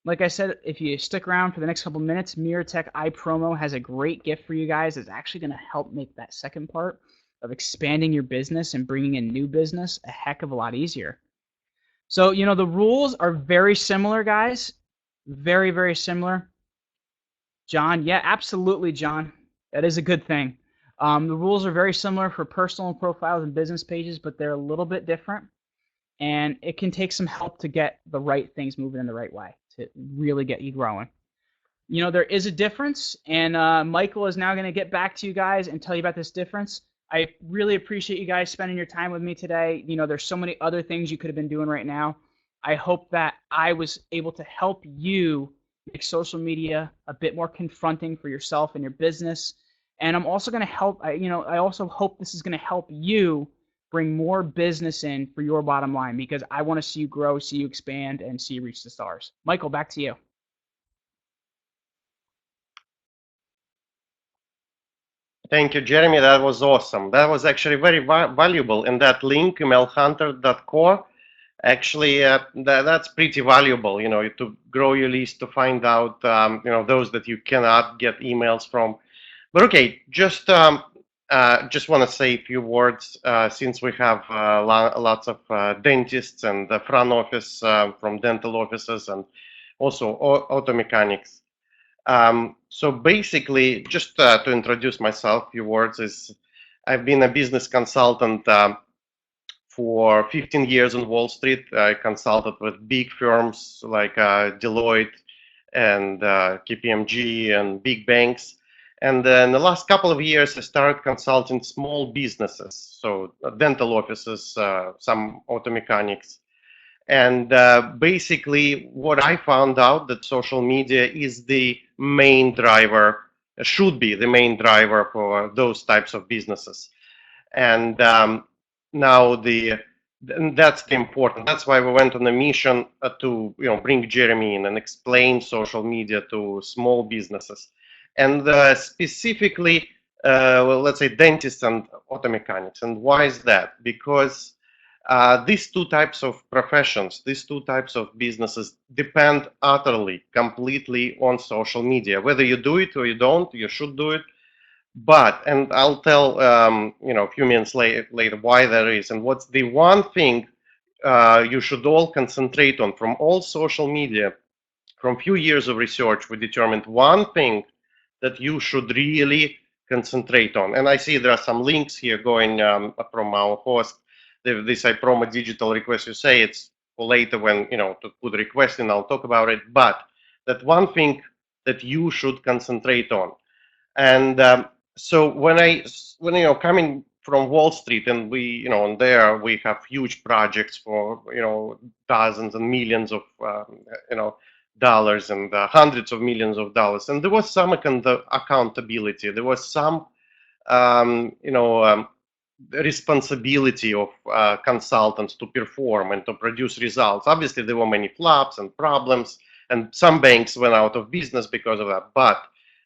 like I said, if you stick around for the next couple minutes, MiraTech iPromo has a great gift for you guys. It's actually going to help make that second part of expanding your business and bringing in new business a heck of a lot easier. So, the rules are very similar, guys. Very, very similar. John, yeah, absolutely, John. That is a good thing. The rules are very similar for personal profiles and business pages, but they're a little bit different. And it can take some help to get the right things moving in the right way to really get you growing. There is a difference, and Michael is now going to get back to you guys and tell you about this difference. I really appreciate you guys spending your time with me today. There's so many other things you could have been doing right now. I hope that I was able to help you make social media a bit more confronting for yourself and your business. And I'm also going to help, I also hope this is going to help you bring more business in for your bottom line, because I want to see you grow, see you expand, and see you reach the stars. Michael, back to you. Thank you, Jeremy. That was awesome. That was actually very valuable. And that link, emailhunter.co, actually, that's pretty valuable, to grow your list, to find out, those that you cannot get emails from. But okay, just want to say a few words since we have lots of dentists and the front office from dental offices and also auto mechanics. So basically, just to introduce myself, a few words is I've been a business consultant for 15 years on Wall Street. I consulted with big firms like Deloitte and KPMG and big banks. And in the last couple of years, I started consulting small businesses, so dental offices, some auto mechanics. And basically, what I found out that social media is the main driver, should be the main driver for those types of businesses. And now that's the important. That's why we went on a mission to bring Jeremy in and explain social media to small businesses, and specifically, well, let's say dentists and auto mechanics. And why is that? Because these two types of professions, these two types of businesses depend utterly, completely on social media. Whether you do it or you don't, you should do it. But, and I'll tell, a few minutes later why that is, and what's the one thing you should all concentrate on from all social media. From few years of research, we determined one thing that you should really concentrate on. And I see there are some links here going from our host. This iPromo digital request, you say it's for later when, to put a request in, I'll talk about it. But that one thing that you should concentrate on. And so when coming from Wall Street, and we, and there we have huge projects for, dozens and millions of, dollars and hundreds of millions of dollars. And there was some accountability. There was some, responsibility of consultants to perform and to produce results. Obviously, there were many flops and problems, and some banks went out of business because of that. But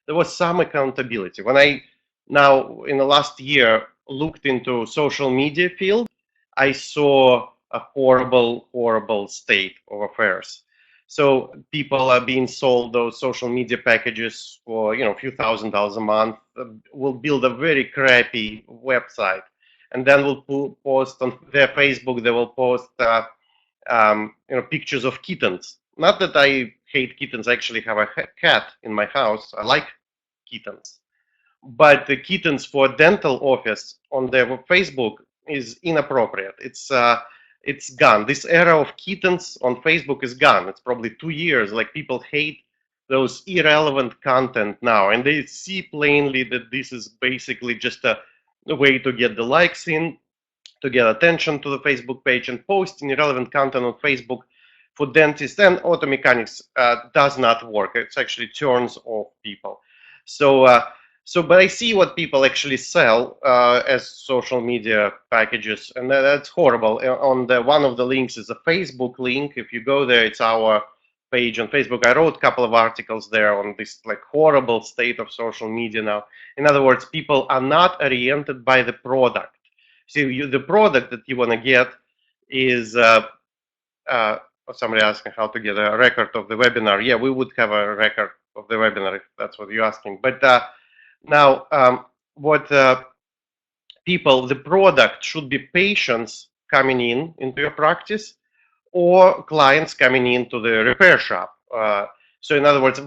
there was some accountability. When I now in the last year looked into social media field, I saw a horrible state of affairs. So people are being sold those social media packages for a few $1,000s a month. Will build a very crappy website, and then will post on their Facebook. They will post pictures of kittens. Not that I hate kittens. I actually have a cat in my house. I like kittens. But the kittens for dental office on their Facebook is inappropriate. It's gone. This era of kittens on Facebook is gone. It's probably 2 years. Like, people hate those irrelevant content now, and they see plainly that this is basically just a way to get the likes in, to get attention to the Facebook page, and posting irrelevant content on Facebook for dentists and auto mechanics does not work. It actually turns off people. But I see what people actually sell as social media packages, and that's horrible. On one of the links is a Facebook link. If you go there, it's our page on Facebook. I wrote a couple of articles there on this horrible state of social media now. In other words, people are not oriented by the product. See, the product that you want to get is somebody asking how to get a record of the webinar. Yeah, we would have a record of the webinar if that's what you're asking. But now, what people, the product should be patients coming into your practice, or clients coming into the repair shop. So in other words,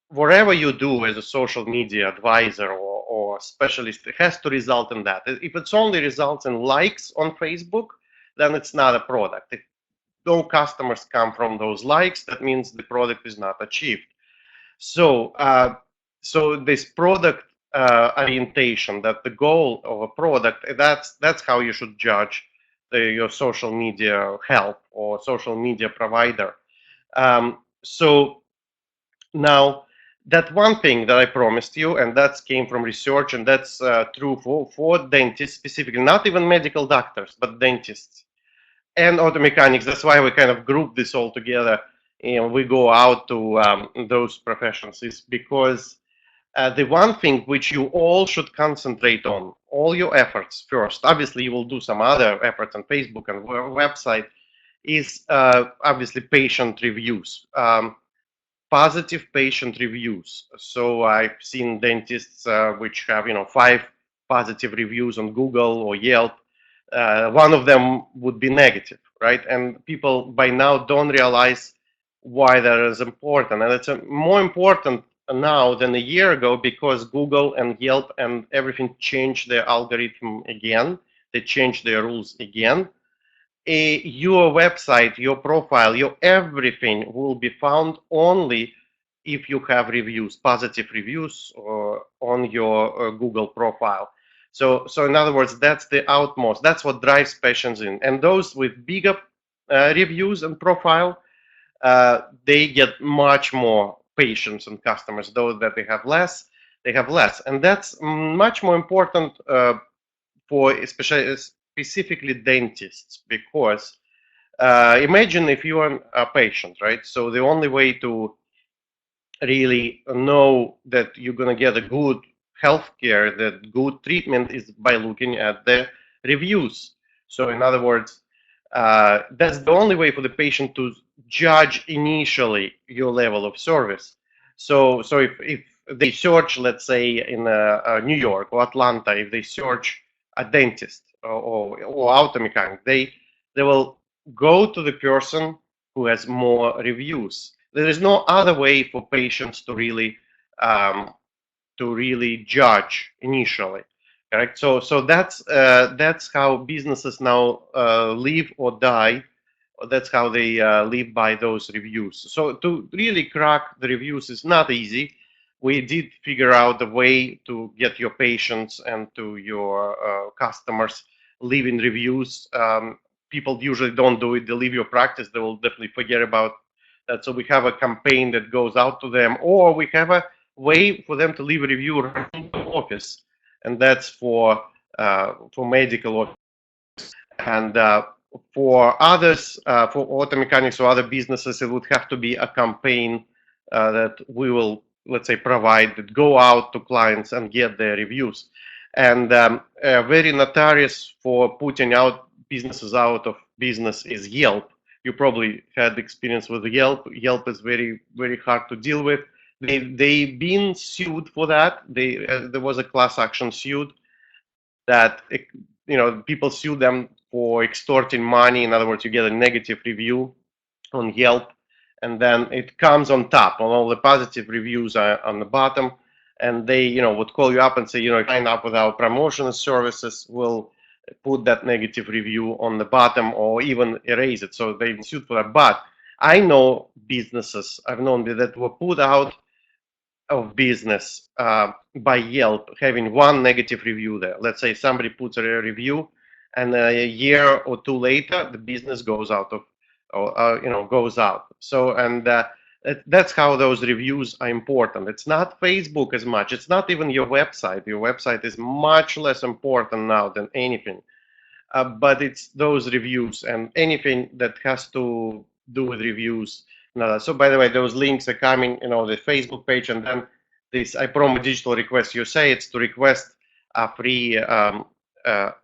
whatever you do as a social media advisor or specialist, it has to result in that. If it's only results in likes on Facebook, then it's not a product. If no customers come from those likes, that means the product is not achieved. So, so this product orientation, that the goal of a product, that's how you should judge your social media help or social media provider. So now, that one thing that I promised you, and that came from research, and that's true for dentists specifically, not even medical doctors, but dentists and auto mechanics. That's why we kind of group this all together, and we go out to those professions, is because The one thing which you all should concentrate on, all your efforts first, obviously you will do some other efforts on Facebook and website, is obviously patient reviews, positive patient reviews. So I've seen dentists which have 5 positive reviews on Google or Yelp. One of them would be negative, right? And people by now don't realize why that is important, and it's more important now than a year ago because Google and Yelp and everything changed their algorithm again. They changed their rules again. Your website, your profile, your everything will be found only if you have reviews, positive reviews on your Google profile. So in other words, that's the outmost. That's what drives patients in. And those with bigger reviews and profile, they get much more patients and customers. Those that they have less, they have less. And that's much more important for especially specifically dentists, because imagine if you are a patient, right? So the only way to really know that you're going to get a good healthcare, that good treatment, is by looking at the reviews. So in other words, that's the only way for the patient to judge initially your level of service. So if they search, let's say in New York or Atlanta, if they search a dentist or auto mechanic, they will go to the person who has more reviews. There is no other way for patients um, to really judge initially. Correct. So that's how businesses now live or die. That's how they live by those reviews. So to really crack the reviews is not easy. We did figure out a way to get your patients and to your customers leaving reviews. People usually don't do it. They leave your practice. They will definitely forget about that. So we have a campaign that goes out to them, or we have a way for them to leave a review right in the office, and that's for medical office. And for others, for auto mechanics or other businesses, it would have to be a campaign that we will, let's say, provide, that go out to clients and get their reviews. And very notorious for putting out businesses out of business is Yelp. You probably had experience with Yelp. Yelp is very, very hard to deal with. They've been sued for that. There was a class action suit that people sue them for extorting money. In other words, you get a negative review on Yelp, and then it comes on top, and all the positive reviews are on the bottom. And they, would call you up and say, sign up with our promotion services, we'll put that negative review on the bottom or even erase it. So they sued for that. But I know businesses, I've known that were put out of business by Yelp having one negative review there. Let's say somebody puts a review, and a year or two later, the business goes out of, goes out. So, and that's how those reviews are important. It's not Facebook as much. It's not even your website. Your website is much less important now than anything. But it's those reviews, and anything that has to do with reviews. So by the way, those links are coming, the Facebook page, and then this iPromo Digital Request USA, it's to request a free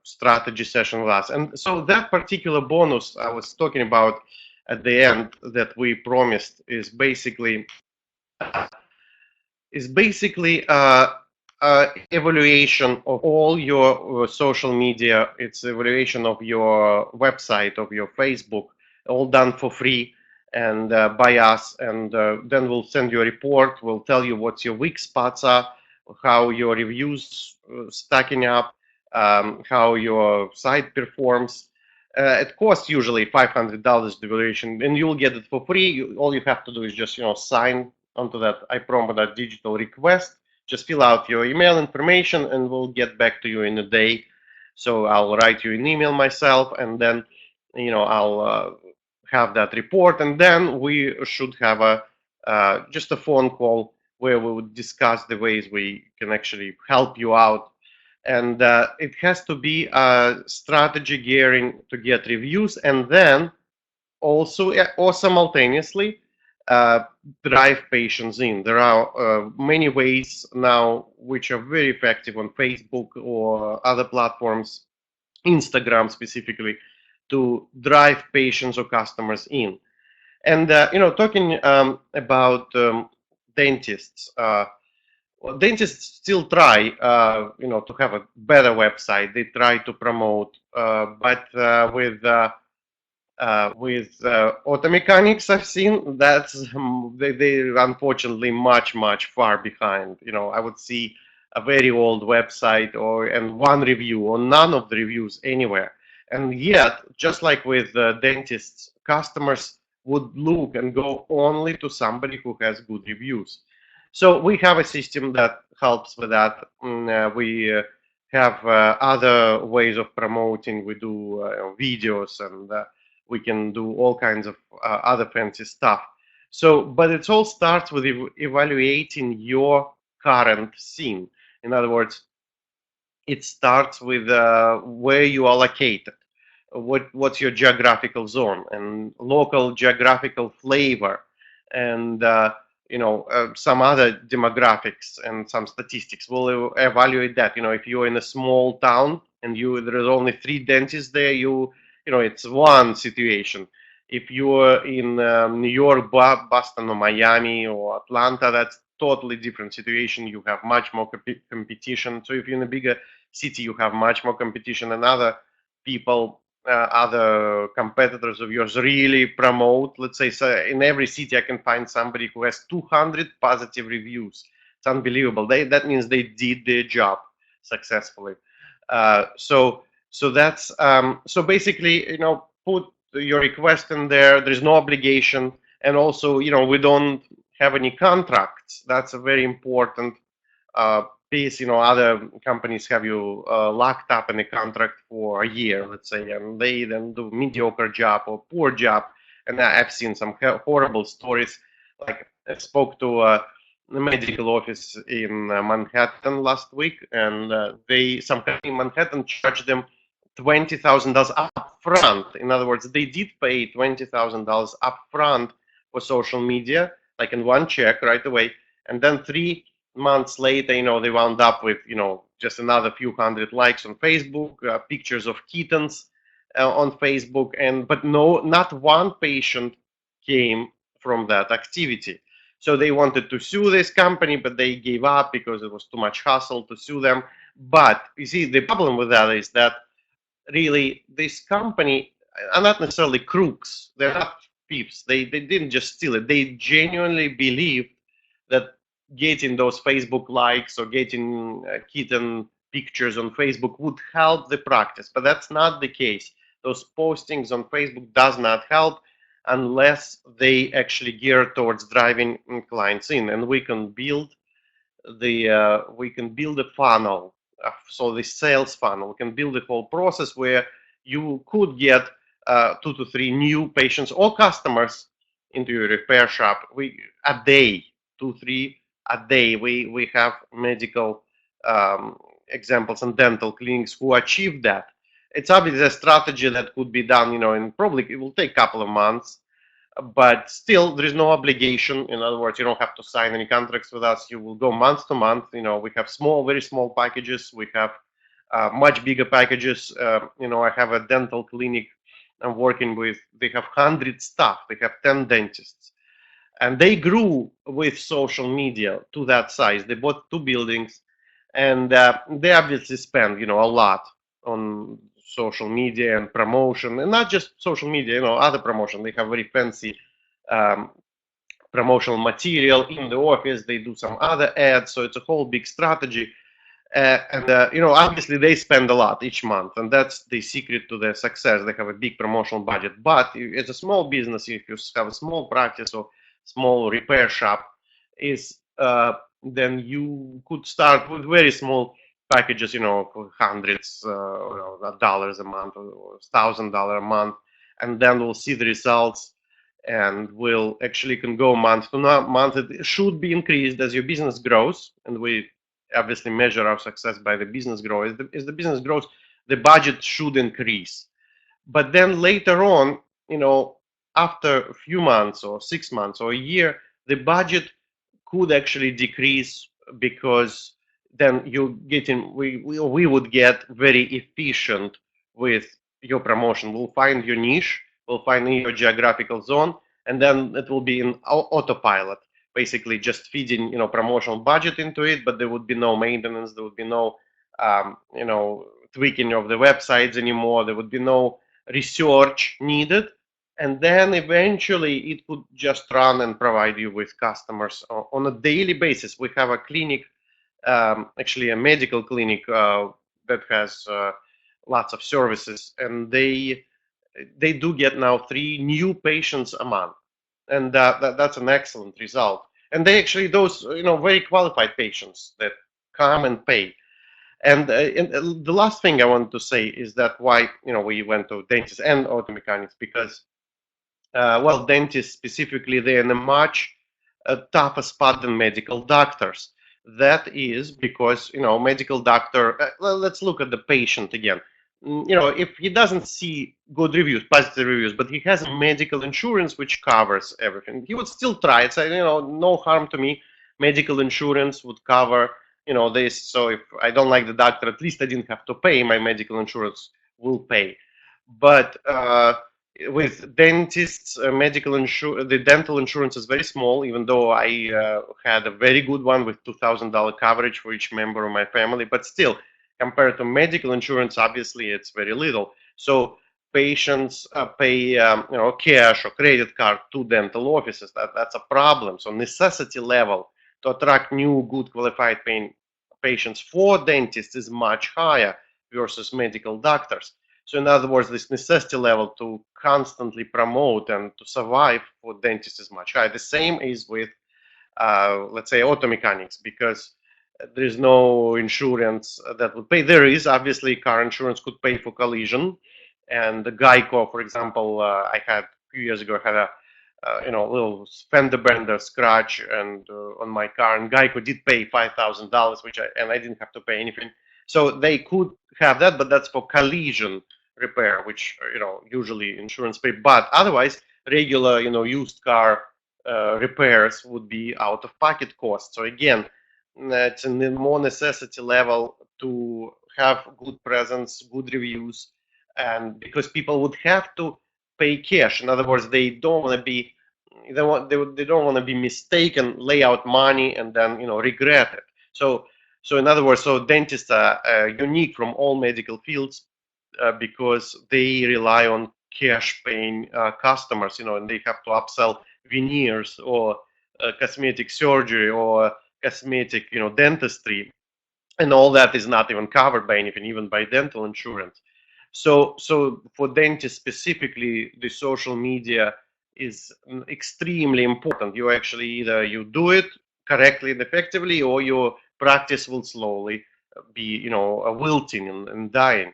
strategy session with us. And so that particular bonus I was talking about at the end that we promised is basically evaluation of all your social media. It's evaluation of your website, of your Facebook, all done for free and by us. And then we'll send you a report. We'll tell you what your weak spots are, how your reviews stacking up, how your site performs. It costs usually $500 the evaluation, and you'll get it for free. All you have to do is just sign onto that iPromo.digital request. Just fill out your email information, and we'll get back to you in a day. So I'll write you an email myself, and then I'll have that report, and then we should have just a phone call where we would discuss the ways we can actually help you out. And it has to be a strategy gearing to get reviews, and then also or simultaneously drive patients in. There are many ways now which are very effective on Facebook or other platforms, Instagram specifically, to drive patients or customers in. And talking about dentists, well, dentists still try, to have a better website. They try to promote, but auto mechanics, I've seen that's they're unfortunately much far behind. I would see a very old website and one review or none of the reviews anywhere. And yet, just like with dentists, customers would look and go only to somebody who has good reviews. So we have a system that helps with that. We have other ways of promoting. We do videos, and we can do all kinds of other fancy stuff. So, but it all starts with evaluating your current scene. In other words, it starts with where you are located, what's your geographical zone and local geographical flavor, and some other demographics and some statistics. We'll evaluate that. If you're in a small town and there is only 3 dentists there, it's one situation. If you're in New York, Boston, or Miami, or Atlanta, that's totally different situation. You have much more competition. So if you're in a bigger city, you have much more competition, and other people, other competitors of yours really promote. Let's say, so in every city I can find somebody who has 200 positive reviews. It's unbelievable. That means they did their job successfully. So that's so basically, put your request in there. There's no obligation, and also, we don't have any contracts. That's a very important piece. Other companies have you locked up in a contract for a year, let's say, and they then do mediocre job or poor job. And I've seen some horrible stories. Like, I spoke to a medical office in Manhattan last week, and some company in Manhattan charged them $20,000 up front. In other words, they did pay $20,000 up front for social media, like in one check right away, and then 3 months later, they wound up with, just another few hundred likes on Facebook, pictures of kittens on Facebook, but not one patient came from that activity. So they wanted to sue this company, but they gave up because it was too much hassle to sue them. But you see, the problem with that is that really this company are not necessarily crooks. They're not thieves. They didn't just steal it. They genuinely believe that getting those Facebook likes or getting kitten pictures on Facebook would help the practice, but that's not the case. Those postings on Facebook does not help unless they actually gear towards driving clients in, and we can build a funnel. So the sales funnel, we can build a whole process where you could get 2 to 3 new patients or customers into your repair shop a day, 2, 3 a day. We have medical examples and dental clinics who achieve that. It's obviously a strategy that could be done, and probably it will take a couple of months, but still there is no obligation. In other words, you don't have to sign any contracts with us. You will go month to month. We have very small packages. We have much bigger packages. I have a dental clinic I'm working with. They have 100 staff. They have 10 dentists, and they grew with social media to that size. They bought 2 buildings, and they obviously spend a lot on social media and promotion, and not just social media, other promotion. They have very fancy promotional material in the office. They do some other ads, so it's a whole big strategy. And obviously they spend a lot each month, and that's the secret to their success. They have a big promotional budget. But as a small business, if you have a small practice or small repair shop, then you could start with very small packages, for hundreds of dollars a month or $1,000 a month, and then we'll see the results, and we'll actually can go month to month. It should be increased as your business grows, and we obviously measure our success by the business growth. As the business grows, the budget should increase. But then later on, after a few months or 6 months or a year, the budget could actually decrease because then we would get very efficient with your promotion. We'll find your niche, we'll find your geographical zone, and then it will be in autopilot, basically just feeding promotional budget into it, but there would be no maintenance, there would be no tweaking of the websites anymore, there would be no research needed, and then eventually it could just run and provide you with customers on a daily basis. We have a clinic, actually a medical clinic that has lots of services, and they do get now 3 new patients a month, and that's an excellent result. And they actually those very qualified patients that come and pay. And the last thing I want to say is that why we went to dentists and auto mechanics, because well, dentists specifically, they're in a much tougher spot than medical doctors. That is because, medical doctor, let's look at the patient again. If he doesn't see good reviews, positive reviews, but he has medical insurance which covers everything, he would still try it. Say, no harm to me. Medical insurance would cover, this. So if I don't like the doctor, at least I didn't have to pay. My medical insurance will pay. But with dentists, the dental insurance is very small, even though I had a very good one with $2,000 coverage for each member of my family. But still, compared to medical insurance, obviously it's very little. So patients pay, cash or credit card to dental offices. That's a problem. So necessity level to attract new, good, qualified paying patients for dentists is much higher versus medical doctors. So in other words, this necessity level to constantly promote and to survive for dentists is much higher. The same is with, let's say, auto mechanics, because there is no insurance that would pay. There is, obviously, car insurance could pay for collision. And the Geico, for example, I had a few years ago, had a little fender bender scratch and on my car, and Geico did pay $5,000, and I didn't have to pay anything. So they could have that, but that's for collision repair, which usually insurance pay. But otherwise, regular used car repairs would be out of pocket cost. So again, it's a more necessity level to have good presence, good reviews, and because people would have to pay cash. In other words, they don't want to be they don't want to be mistaken, lay out money, and then regret it. So in other words, so dentists are unique from all medical fields because they rely on cash paying customers, and they have to upsell veneers or cosmetic surgery or cosmetic, dentistry, and all that is not even covered by anything, even by dental insurance. So for dentists specifically, the social media is extremely important. You actually either you do it correctly and effectively, or your practice will slowly be, wilting and dying.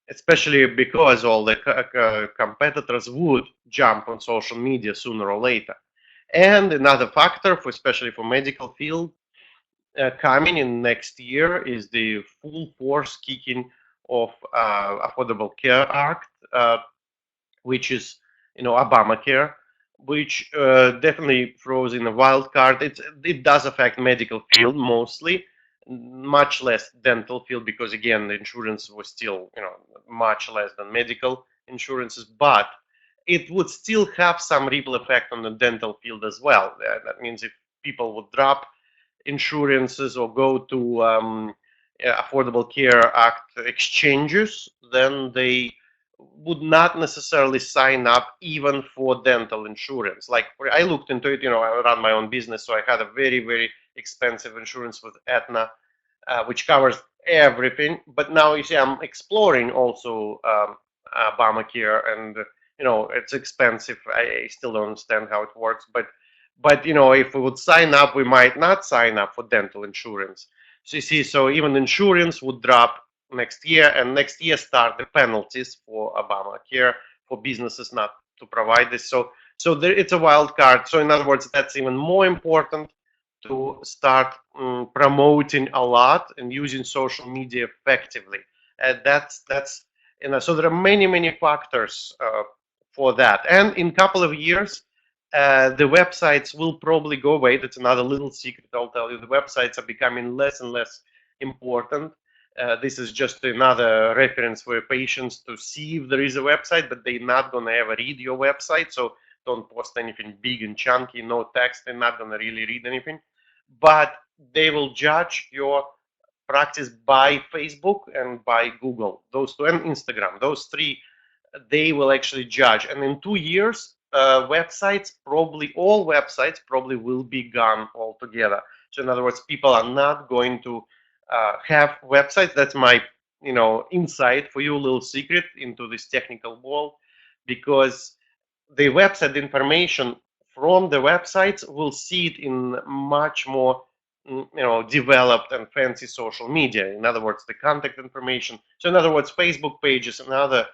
Especially because all the competitors would jump on social media sooner or later. And another factor, especially for medical field, coming in next year is the full force kicking of Affordable Care Act, which is Obamacare, which definitely throws in a wild card. It does affect medical field mostly, much less dental field, because again the insurance was still much less than medical insurances, but it would still have some ripple effect on the dental field as well. That means if people would drop insurances or go to Affordable Care Act exchanges, then they would not necessarily sign up even for dental insurance. Like I looked into it, I run my own business, so I had a very, very expensive insurance with Aetna, which covers everything. But now you see, I'm exploring also Obamacare, and it's expensive. I still don't understand how it works, but if we would sign up, we might not sign up for dental insurance. So you see, so even insurance would drop next year, and next year start the penalties for Obamacare for businesses not to provide this. So there, it's a wild card. So in other words, that's even more important to start promoting a lot and using social media effectively. And that's so there are many factors for that. And in a couple of years, The websites will probably go away. That's another little secret I'll tell you. The websites are becoming less and less important. This is just another reference for patients to see if there is a website, but they're not going to ever read your website. So don't post anything big and chunky, no text. They're not going to really read anything. But they will judge your practice by Facebook and by Google, those two, and Instagram. Those three, they will actually judge. And in 2 years, websites, probably all websites, probably will be gone altogether. So in other words, people are not going to have websites. That's my, insight for you, a little secret into this technical world, because the website information from the websites will see it in much more developed and fancy social media. In other words, the contact information. So in other words, Facebook pages and other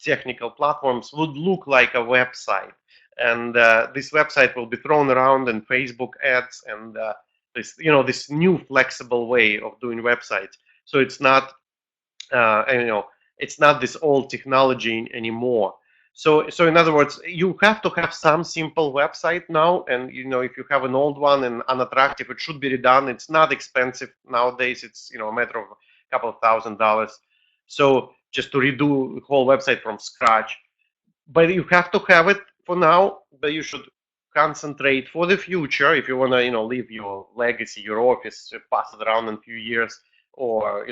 technical platforms would look like a website, and this website will be thrown around in Facebook ads and this new flexible way of doing websites. So it's not it's not this old technology anymore. So in other words, you have to have some simple website now, and if you have an old one and unattractive, it should be redone. It's not expensive nowadays. It's a matter of a couple of $1,000s. So just to redo the whole website from scratch, but you have to have it for now. But you should concentrate for the future if you want to leave your legacy, your office, pass it around in a few years, or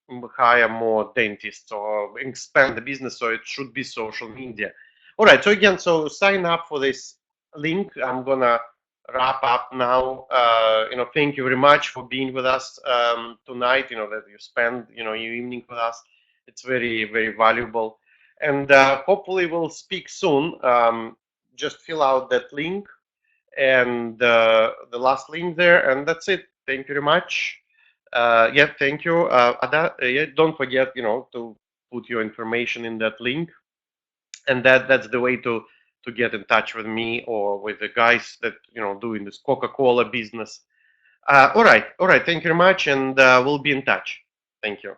um, hire more dentists or expand the business. So it should be social media. All right, so again, so sign up for this link. I'm gonna wrap up now. Thank you very much for being with us tonight, that you spend your evening with us. It's very, very valuable, and hopefully we'll speak soon. Just fill out that link and the last link there, and that's it. Thank you very much. Yeah, thank you. Ada, yeah, don't forget, to put your information in that link, and that's the way to get in touch with me or with the guys that doing this Coca-Cola business. All right. Thank you very much, and we'll be in touch. Thank you.